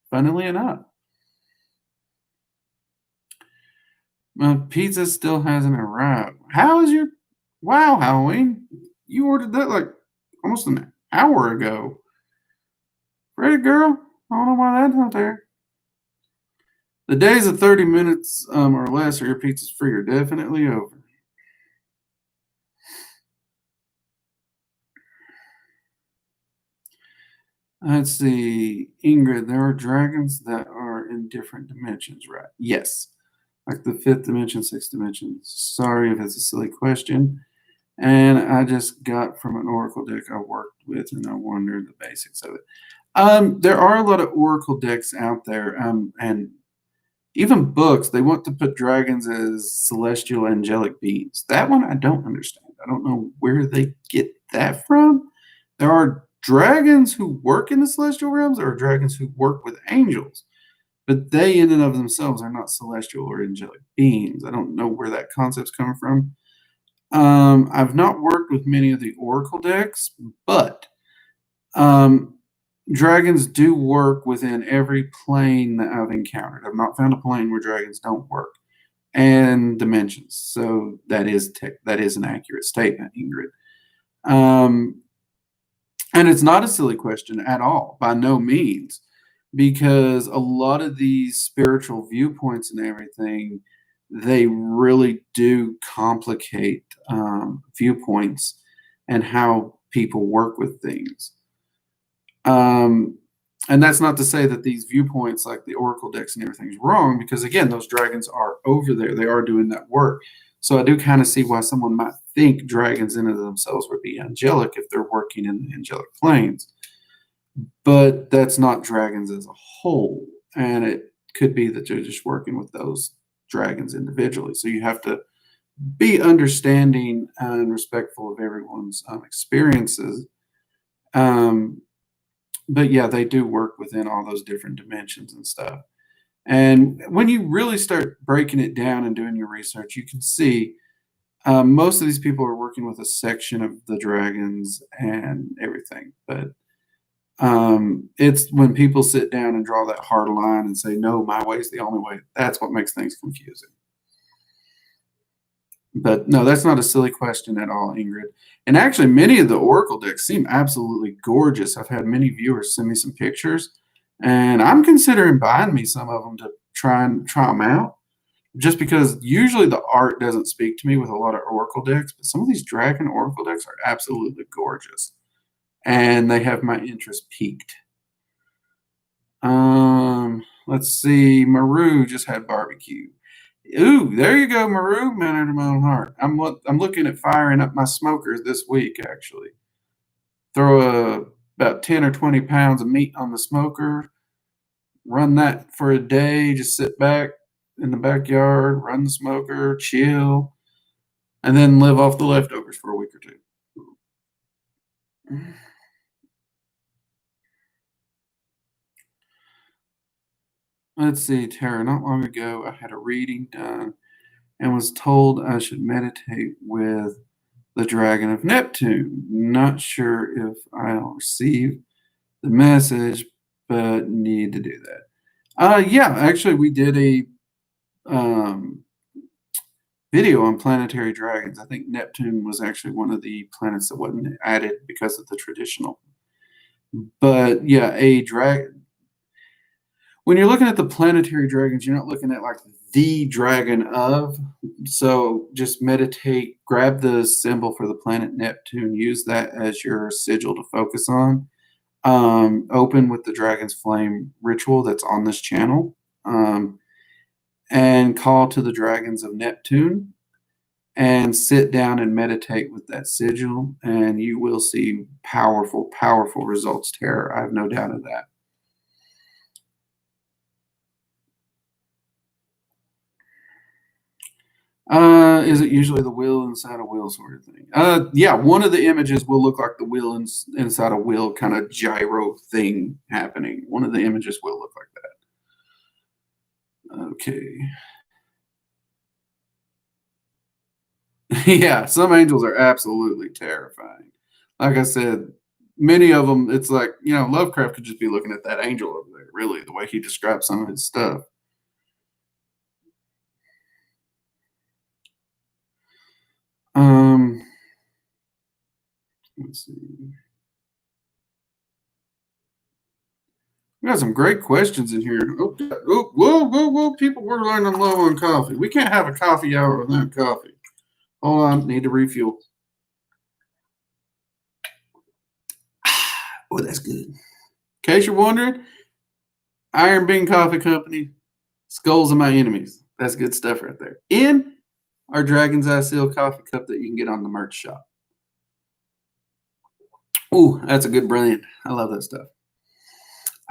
funnily enough. My pizza still hasn't arrived. How is your wow, Halloween? You ordered that like almost an hour ago. Ready, girl? I don't know why that's not there. The days of 30 minutes or less or your pizza's free are definitely over. Let's see. Ingrid, there are dragons that are in different dimensions, right? Yes. Like the fifth dimension, sixth dimension. Sorry if it's a silly question. And I just got from an oracle deck I worked with, and I wondered the basics of it. There are a lot of oracle decks out there, and even books. They want to put dragons as celestial angelic beings. That one I don't understand. I don't know where they get that from. There are dragons who work in the celestial realms. There are dragons who work with angels, but they in and of themselves are not celestial or angelic beings. I don't know where that concept's coming from. I've not worked with many of the oracle decks, but dragons do work within every plane that I've encountered. I've not found a plane where dragons don't work, and dimensions. So that is an accurate statement, Ingrid. And it's not a silly question at all, by no means, because a lot of these spiritual viewpoints and everything, they really do complicate viewpoints and how people work with things. And that's not to say that these viewpoints, like the oracle decks and everything, is wrong, because again, those dragons are over there. They are doing that work. So I do kind of see why someone might think dragons in and of themselves would be angelic if they're working in the angelic planes. But that's not dragons as a whole. And it could be that you're just working with those dragons individually. So you have to be understanding and respectful of everyone's experiences. But yeah, they do work within all those different dimensions and stuff. And when you really start breaking it down and doing your research, you can see most of these people are working with a section of the dragons and everything. But it's when people sit down and draw that hard line and say, no, my way is the only way. That's what makes things confusing. But no, that's not a silly question at all, Ingrid. And actually, many of the Oracle decks seem absolutely gorgeous. I've had many viewers send me some pictures, and I'm considering buying me some of them to try them out. Just because usually the art doesn't speak to me with a lot of Oracle decks, but some of these Dragon Oracle decks are absolutely gorgeous, and they have my interest peaked. Let's see. Maru just had barbecue. Ooh, there you go, Maru. Man after my own heart. I'm looking at firing up my smokers this week. Actually, throw about 10 or 20 pounds of meat on the smoker. Run that for a day. Just sit back in the backyard, run the smoker, chill, and then live off the leftovers for a week or two. Let's see, Tara. Not long ago, I had a reading done and was told I should meditate with the Dragon of Neptune. Not sure if I'll receive the message, but need to do that. Yeah, actually, we did a video on planetary dragons. I think Neptune was actually one of the planets that wasn't added because of the traditional. But yeah, when you're looking at the planetary dragons, you're not looking at like the dragon of. So just meditate, grab the symbol for the planet Neptune, use that as your sigil to focus on. Open with the Dragon's Flame ritual that's on this channel, and call to the dragons of Neptune, and sit down and meditate with that sigil, and you will see powerful, powerful results, Tara. I have no doubt of that. Is it usually the wheel inside a wheel sort of thing? Yeah, one of the images will look like the wheel inside a wheel kind of gyro thing happening. One of the images will look like that. Okay. Yeah, some angels are absolutely terrifying. Like I said, many of them, it's like, Lovecraft could just be looking at that angel over there, really, the way he describes some of his stuff. Let's see. We got some great questions in here. Oh, whoa, whoa, whoa. People, we're running low on coffee. We can't have a coffee hour without coffee. Hold on, need to refuel. Oh, that's good. In case you're wondering, Iron Bean Coffee Company, skulls of my enemies. That's good stuff right there. In our Dragon's Eye Seal coffee cup that you can get on the merch shop. Ooh, that's a good brand. I love that stuff.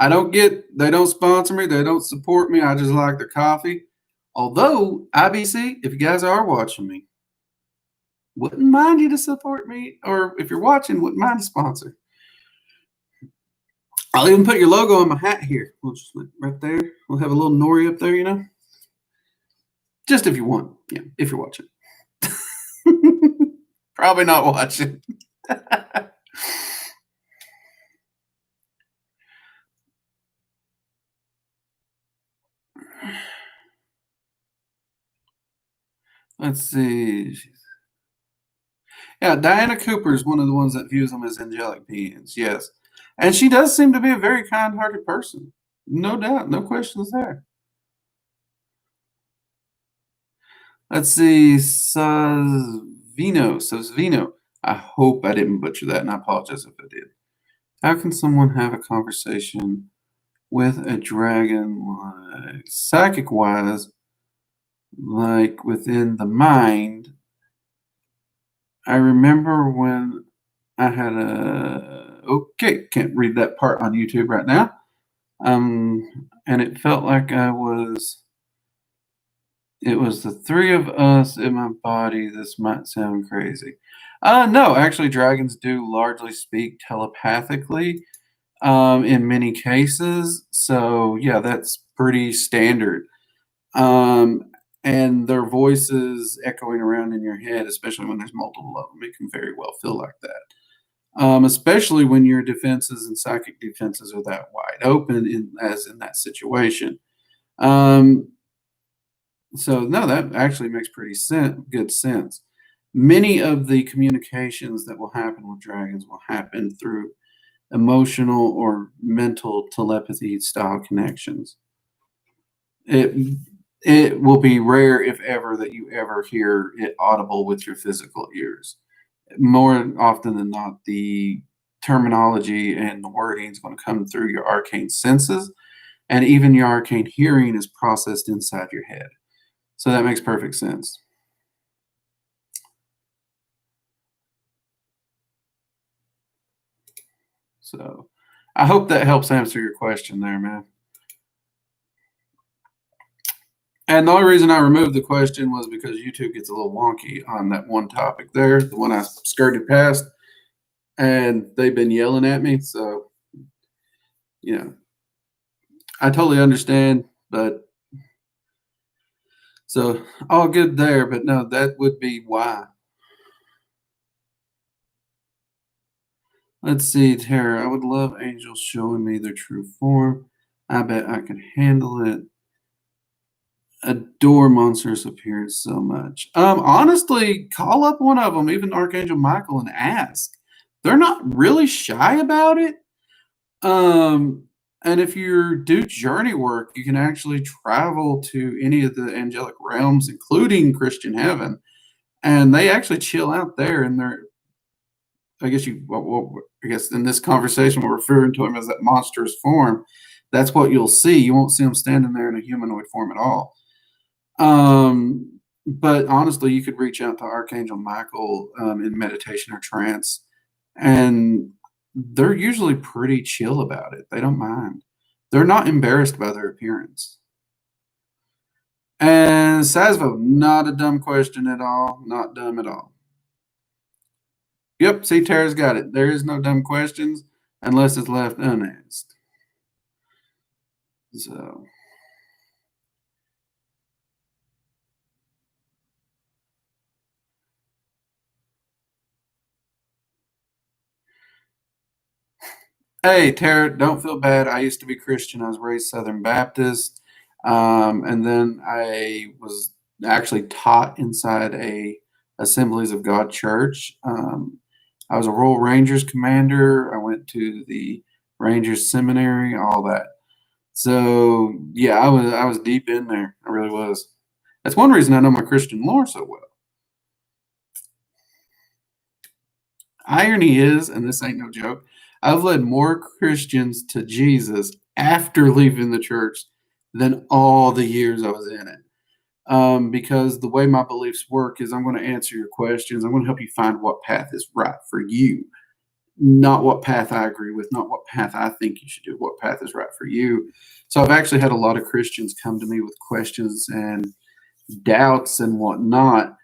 They don't sponsor me, they don't support me. I just like their coffee. Although, IBC, if you guys are watching me, wouldn't mind you to support me, or if you're watching, wouldn't mind to sponsor. I'll even put your logo on my hat here. We'll just right there. We'll have a little nori up there, Just if you want. Yeah, if you're watching. Probably not watching. Let's see. Yeah, Diana Cooper is one of the ones that views them as angelic beings. Yes. And she does seem to be a very kind-hearted person. No doubt. No questions there. Let's see. Sosvino. I hope I didn't butcher that, and I apologize if I did. How can someone have a conversation with a dragon like psychic-wise, like within the mind? I remember when I had okay, can't read that part on YouTube right now. And it felt like it was the three of us in my body. This might sound crazy. No, actually, dragons do largely speak telepathically in many cases. So, yeah, that's pretty standard. And their voices echoing around in your head, especially when there's multiple of them, it can very well feel like that. Especially when your defenses and psychic defenses are that wide open, as in that situation. So no, that actually makes pretty good sense. Many of the communications that will happen with dragons will happen through emotional or mental telepathy style connections. It it will be rare, if ever, that you ever hear it audible with your physical ears. More often than not, the terminology and the wording is going to come through your arcane senses, and even your arcane hearing is processed inside your head. So that makes perfect sense. So I hope that helps answer your question there, man. And the only reason I removed the question was because YouTube gets a little wonky on that one topic there, the one I skirted past, and they've been yelling at me. So, you know, I totally understand, but so all good there. But no, that would be why. Let's see, Tara. I would love angels showing me their true form. I bet I could handle it. Adore monsters' appearance so much. Honestly, call up one of them, even Archangel Michael, and ask. They're not really shy about it. Um, and if you do journey work, you can actually travel to any of the angelic realms, including Christian heaven, and they actually chill out there. And they're, I guess I guess in this conversation, we're referring to him as that monstrous form. That's what you'll see. You won't see him standing there in a humanoid form at all. But honestly, you could reach out to Archangel Michael in meditation or trance, and they're usually pretty chill about it. They don't mind. They're not embarrassed by their appearance. And Sasvo, not a dumb question at all. Not dumb at all. Yep, see, Tara's got it. There is no dumb questions unless it's left unasked. So. Hey, Tara, don't feel bad. I used to be Christian. I was raised Southern Baptist. And then I was actually taught inside a Assemblies of God church. I was a Royal Rangers commander. I went to the Rangers Seminary, all that. So yeah, I was deep in there. I really was. That's one reason I know my Christian lore so well. Irony is, and this ain't no joke, I've led more Christians to Jesus after leaving the church than all the years I was in it. Because the way my beliefs work is I'm going to answer your questions. I'm going to help you find what path is right for you, not what path I agree with, not what path I think you should do, what path is right for you. So I've actually had a lot of Christians come to me with questions and doubts and whatnot,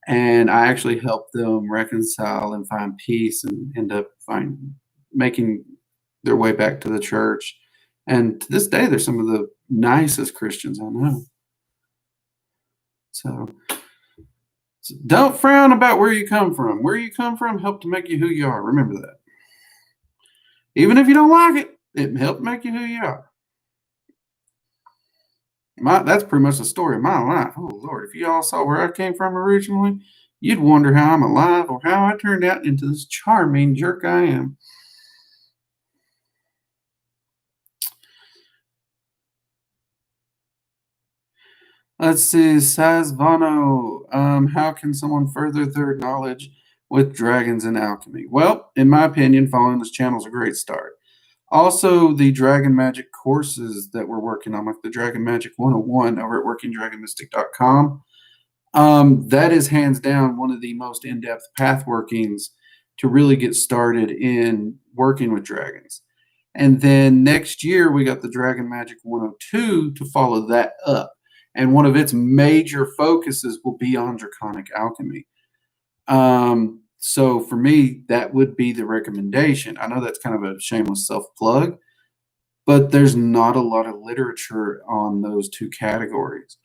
and I actually help them reconcile and find peace and end up making their way back to the church. And to this day, they're some of the nicest Christians I know. So don't frown about where you come from. Where you come from helped to make you who you are. Remember that. Even if you don't like it, it helped make you who you are. That's pretty much the story of my life. Oh Lord, if you all saw where I came from originally, you'd wonder how I'm alive or how I turned out into this charming jerk I am. Let's see, Sazvano. How can someone further their knowledge with dragons and alchemy? Well, in my opinion, following this channel is a great start. Also, the Dragon Magic courses that we're working on, like the Dragon Magic 101 over at workingdragonmystic.com, that is hands down one of the most in-depth path workings to really get started in working with dragons. And then next year, we got the Dragon Magic 102 to follow that up. And one of its major focuses will be on draconic alchemy. So for me, that would be the recommendation. I know that's kind of a shameless self plug, but there's not a lot of literature on those two categories.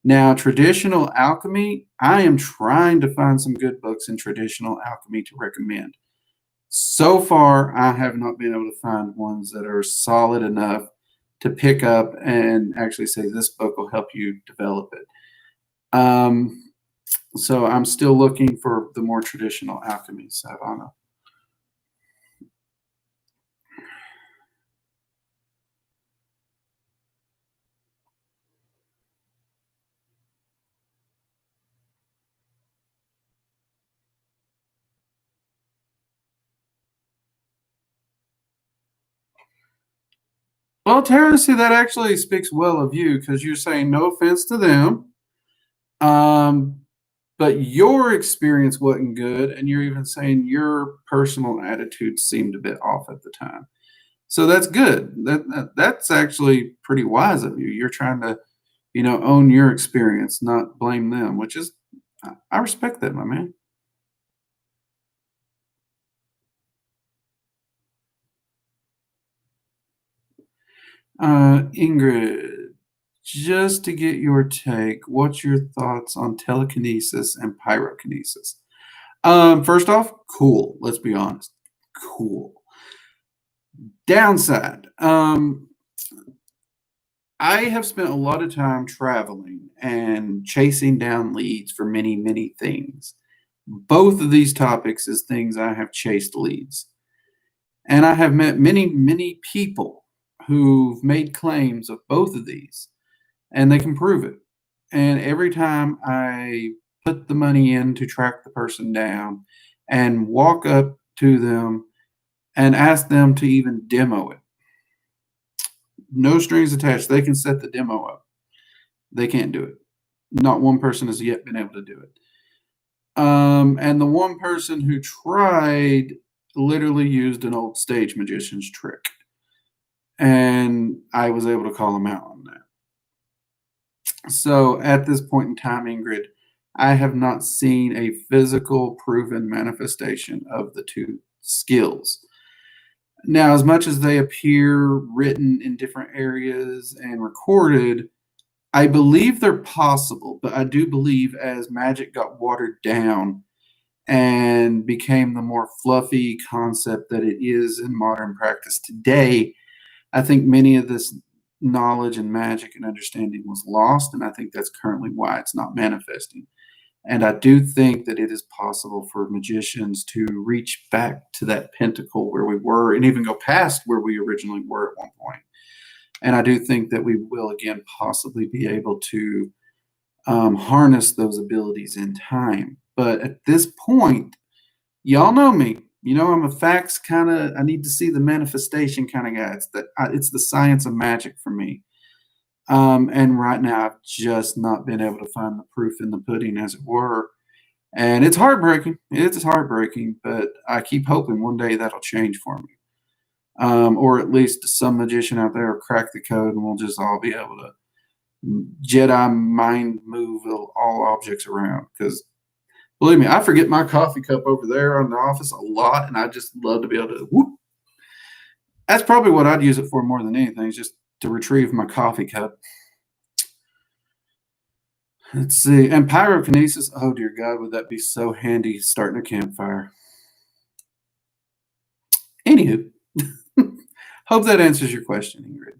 Now, traditional alchemy, I am trying to find some good books in traditional alchemy to recommend. So far, I have not been able to find ones that are solid enough to pick up and actually say this book will help you develop it. Um, so I'm still looking for the more traditional alchemy, Savannah. Well, Terrence, see, that actually speaks well of you because you're saying no offense to them, um, but your experience wasn't good, and you're even saying your personal attitude seemed a bit off at the time. So that's good. That's actually pretty wise of you. You're trying to, own your experience, not blame them, which is I respect that, my man. Ingrid, just to get your take, what's your thoughts on telekinesis and pyrokinesis? First off, cool. Let's be honest. Cool. Downside. I have spent a lot of time traveling and chasing down leads for many, many things. Both of these topics is things I have chased leads. And I have met many, many people who've made claims of both of these, and they can prove it. And every time I put the money in to track the person down and walk up to them and ask them to even demo it, no strings attached. They can set the demo up. They can't do it. Not one person has yet been able to do it. And the one person who tried literally used an old stage magician's trick. And I was able to call him out on that. So at this point in time, Ingrid, I have not seen a physical proven manifestation of the two skills. Now, as much as they appear written in different areas and recorded, I believe they're possible, but I do believe as Magic got watered down and became the more fluffy concept that it is in modern practice today, I think many of this knowledge and magic and understanding was lost, and I think that's currently why it's not manifesting. And I do think that it is possible for magicians to reach back to that pinnacle where we were and even go past where we originally were at one point. And I do think that we will again possibly be able to harness those abilities in time. But at this point, y'all know me. I'm a facts kind of. I need to see the manifestation kind of guy. It's the science of magic for me. And right now, I've just not been able to find the proof in the pudding, as it were. And it's heartbreaking. It's heartbreaking, but I keep hoping one day that'll change for me. Or at least some magician out there will crack the code and we'll just all be able to Jedi mind move all objects around. Because believe me, I forget my coffee cup over there in the office a lot, and I just love to be able to whoop. That's probably what I'd use it for more than anything, is just to retrieve my coffee cup. Let's see. And pyrokinesis, oh dear God, would that be so handy starting a campfire. Anywho, hope that answers your question, Ingrid.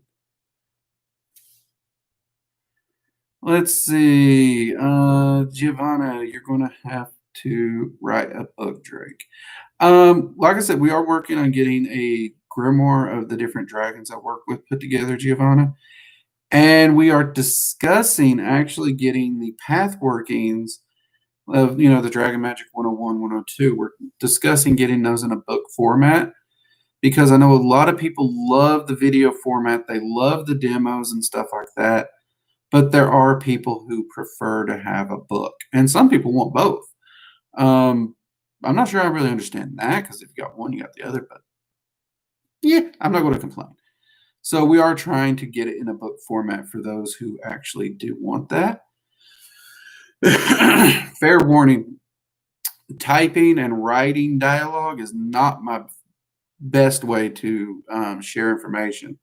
Let's see. Giovanna, you're going to have to write a book, Drake. Like I said, we are working on getting a grimoire of the different dragons I work with put together, Giovanna. And we are discussing actually getting the path workings of, the Dragon Magic 101, 102. We're discussing getting those in a book format because I know a lot of people love the video format. They love the demos and stuff like that. But there are people who prefer to have a book, and some people want both. I'm not sure I really understand that because if you got one, you got the other. But yeah, I'm not going to complain. So we are trying to get it in a book format for those who actually do want that. Fair warning, typing and writing dialogue is not my best way to share information.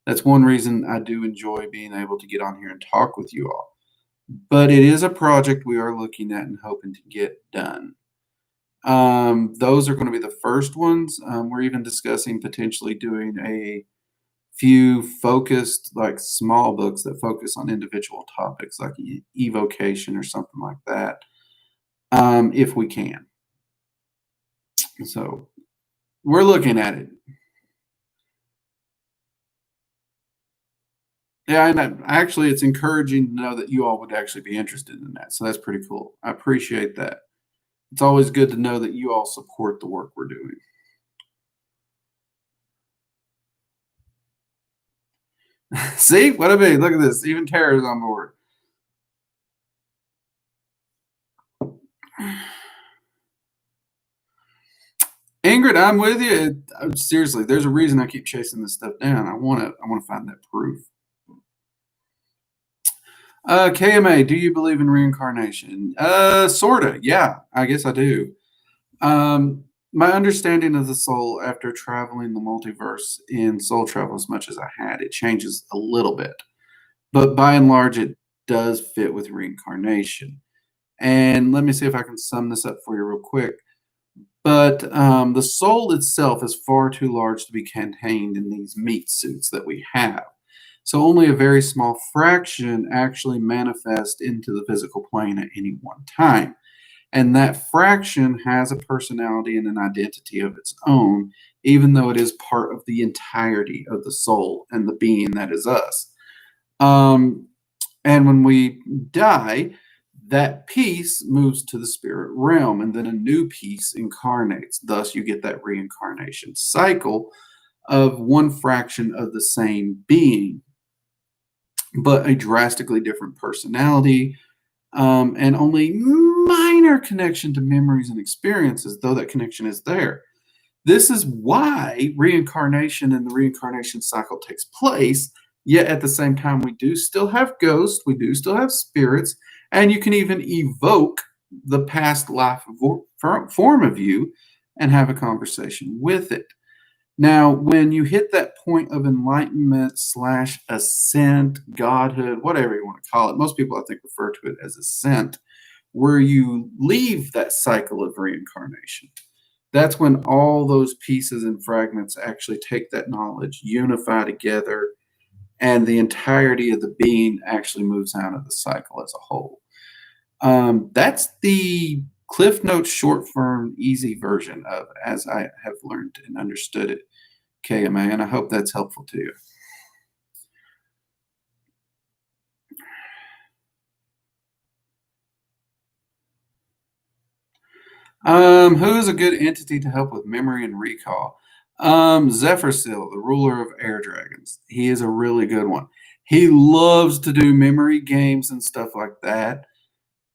That's one reason I do enjoy being able to get on here and talk with you all. But it is a project we are looking at and hoping to get done. Those are going to be the first ones. We're even discussing potentially doing a few focused, like small books that focus on individual topics, like evocation or something like that, if we can. So we're looking at it. Yeah, and actually, it's encouraging to know that you all would actually be interested in that. So that's pretty cool. I appreciate that. It's always good to know that you all support the work we're doing. See what I mean? Look at this. Even Tara's on board. Ingrid, I'm with you. Seriously, there's a reason I keep chasing this stuff down. I want to find that proof. KMA, do you believe in reincarnation? Sorta. Yeah, I guess I do. My understanding of the soul after traveling the multiverse in soul travel as much as I had, it changes a little bit. But by and large, it does fit with reincarnation. And let me see if I can sum this up for you real quick. But the soul itself is far too large to be contained in these meat suits that we have. So only a very small fraction actually manifest into the physical plane at any one time. And that fraction has a personality and an identity of its own, even though it is part of the entirety of the soul and the being that is us. And when we die, that piece moves to the spirit realm, and then a new piece incarnates. Thus, you get that reincarnation cycle of one fraction of the same being, but a drastically different personality, and only minor connection to memories and experiences, though that connection is there. This is why reincarnation and the reincarnation cycle takes place. Yet at the same time, we do still have ghosts, we do still have spirits, and you can even evoke the past life form of you and have a conversation with it. Now, when you hit that point of enlightenment slash ascent, godhood, whatever you want to call it, most people I think refer to it as ascent, where you leave that cycle of reincarnation. That's when all those pieces and fragments actually take that knowledge, unify together, and the entirety of the being actually moves out of the cycle as a whole. That's the Cliff Notes short form, easy version of as I have learned and understood it, KMA, and I hope that's helpful to you. Who is a good entity to help with memory and recall? Zephyrsil, the ruler of air dragons. He is a really good one. He loves to do memory games and stuff like that,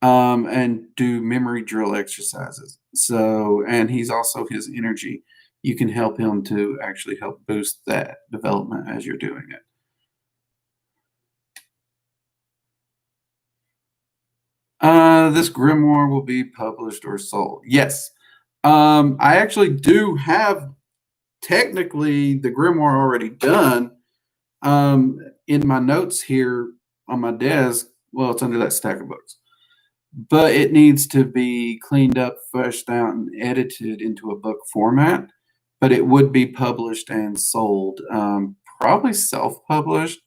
and do memory drill exercises. So, and he's also his energy. You can help him to actually help boost that development as you're doing it. This grimoire will be published or sold. Yes. I actually do have technically the grimoire already done. In my notes here on my desk, well, it's under that stack of books, but it needs to be cleaned up, fleshed out, and edited into a book format. But it would be published and sold, probably self-published,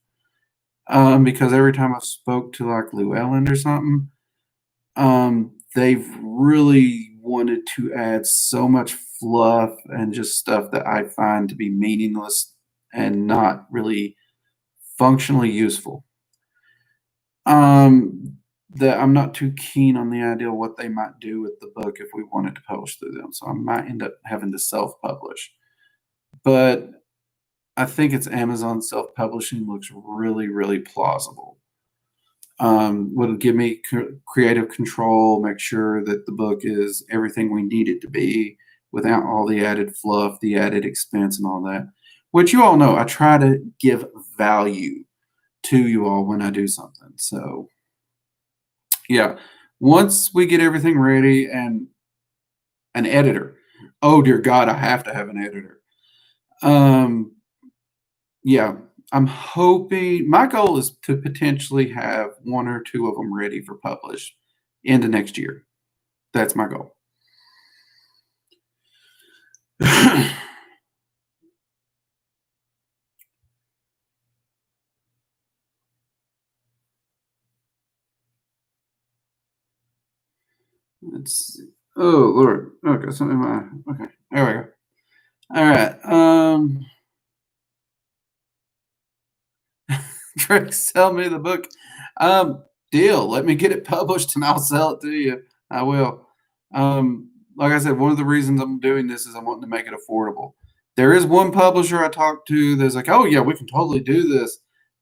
because every time I spoke to like Llewellyn or something, they've really wanted to add so much fluff and just stuff that I find to be meaningless and not really functionally useful. That I'm not too keen on the idea of what they might do with the book if we wanted to publish through them. So I might end up having to self-publish. But I think it's Amazon self-publishing looks really, really plausible. Would give me creative control, make sure that the book is everything we need it to be without all the added fluff, the added expense, and all that. Which you all know, I try to give value to you all when I do something. So, yeah, once we get everything ready and an editor, oh dear God, I have to have an editor. Yeah, I'm hoping my goal is to potentially have one or two of them ready for publish into next year. That's my goal. Let's see. Oh Lord. Okay, something my okay. There we go. All right. Drake, sell me the book. Um, Deal. Let me get it published and I'll sell it to you. I will. Like I said, one of the reasons I'm doing this is I want to make it affordable. There is one publisher I talked to that's like, oh yeah, we can totally do this.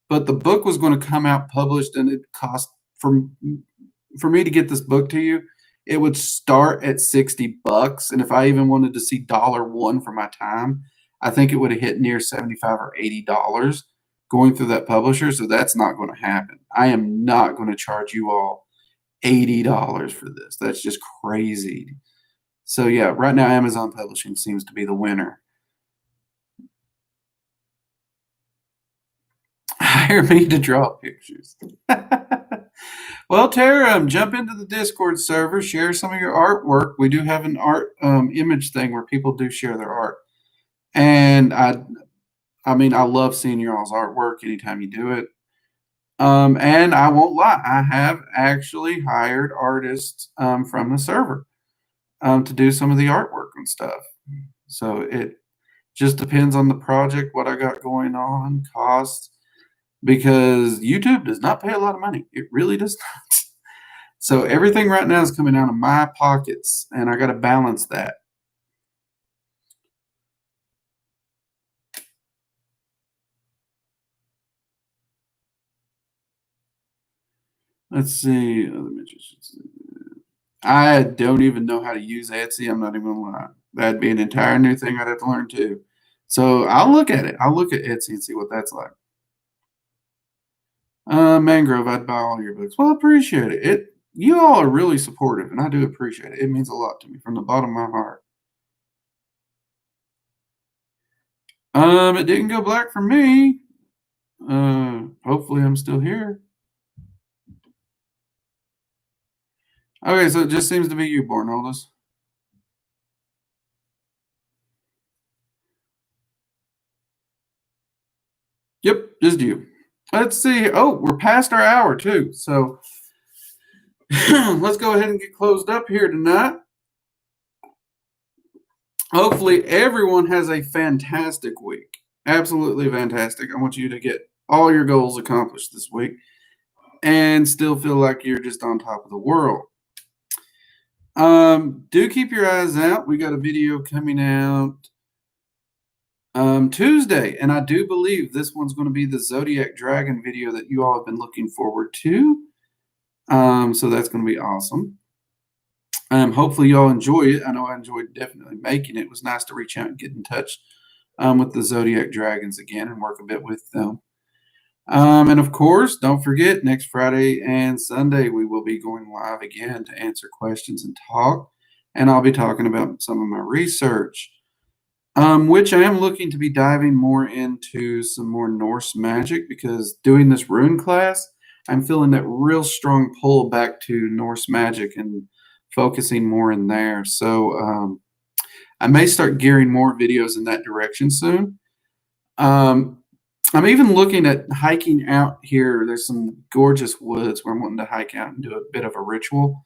But the book was going to come out published and it cost for me to get this book to you, it would start at $60. And if I even wanted to see $1 for my time, I think it would have hit near 75 or $80 going through that publisher. So that's not going to happen. I am not going to charge you all $80 for this. That's just crazy. So yeah, right now Amazon Publishing seems to be the winner. Hire me to draw pictures. Well, Tara, jump into the Discord server, share some of your artwork. We do have an art image thing where people do share their art, and I mean, I love seeing your all's artwork anytime you do it. And I won't lie, I have actually hired artists from the server to do some of the artwork and stuff. So it just depends on the project, what I got going on, costs, because YouTube does not pay a lot of money. It really does not. So everything right now is coming out of my pockets, and I got to balance that. Let's see. I don't even know how to use Etsy. I'm not even gonna lie. That'd be an entire new thing I'd have to learn too. So I'll look at it. I'll look at Etsy and see what that's like. Mangrove, I'd buy all your books. Well, I appreciate it. You all are really supportive, and I do appreciate it. It means a lot to me from the bottom of my heart. It didn't go black for me. Hopefully I'm still here. Okay, so it just seems to be you, Bornoldus. Yep, just you. Let's see. Oh, we're past our hour too. So let's go ahead and get closed up here tonight. Hopefully everyone has a fantastic week. Absolutely fantastic. I want you to get all your goals accomplished this week and still feel like you're just on top of the world. Do keep your eyes out. We got a video coming out Tuesday, and I do believe this one's going to be the Zodiac Dragon video that you all have been looking forward to. So that's going to be awesome. Hopefully y'all enjoy it. I know I enjoyed definitely making it. It was nice to reach out and get in touch with the Zodiac Dragons again and work a bit with them. And of course, don't forget, next Friday and Sunday, we will be going live again to answer questions and talk. And I'll be talking about some of my research, which I am looking to be diving more into some more Norse magic, because doing this rune class, I'm feeling that real strong pull back to Norse magic and focusing more in there. So I may start gearing more videos in that direction soon. I'm even looking at hiking out here. There's some gorgeous woods where I'm wanting to hike out and do a bit of a ritual.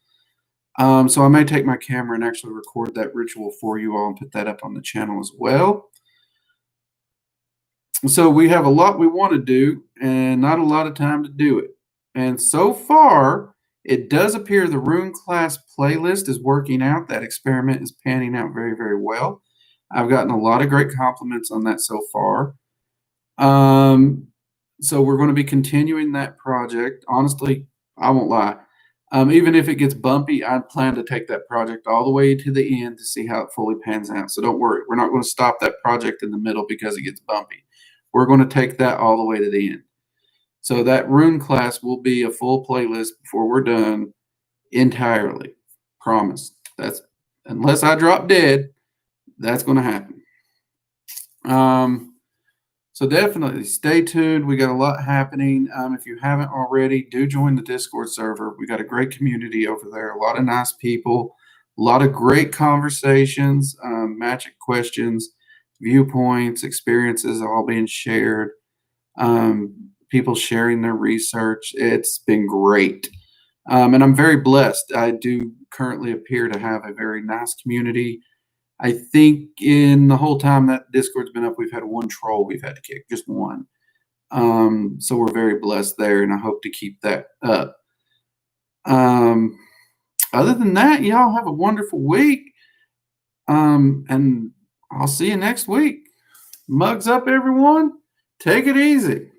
So I may take my camera and actually record that ritual for you all and put that up on the channel as well. So we have a lot we want to do and not a lot of time to do it. And so far, it does appear the Rune class playlist is working out. That experiment is panning out very, very well. I've gotten a lot of great compliments on that so far. So we're going to be continuing that project. Honestly, I won't lie. Even if it gets bumpy, I plan to take that project all the way to the end to see how it fully pans out. So don't worry. We're not going to stop that project in the middle because it gets bumpy. We're going to take that all the way to the end. So that Rune class will be a full playlist before we're done entirely. Promise. That's unless I drop dead, that's going to happen. So definitely stay tuned. We got a lot happening. If you haven't already, do join the Discord server. We got a great community over there. A lot of nice people, a lot of great conversations, magic questions, viewpoints, experiences all being shared. People sharing their research. It's been great. And I'm very blessed. I do currently appear to have a very nice community. I think in the whole time that Discord's been up, we've had one troll we've had to kick, just one. So we're very blessed there, and I hope to keep that up. Other than that, y'all have a wonderful week. And I'll see you next week. Mugs up, everyone. Take it easy.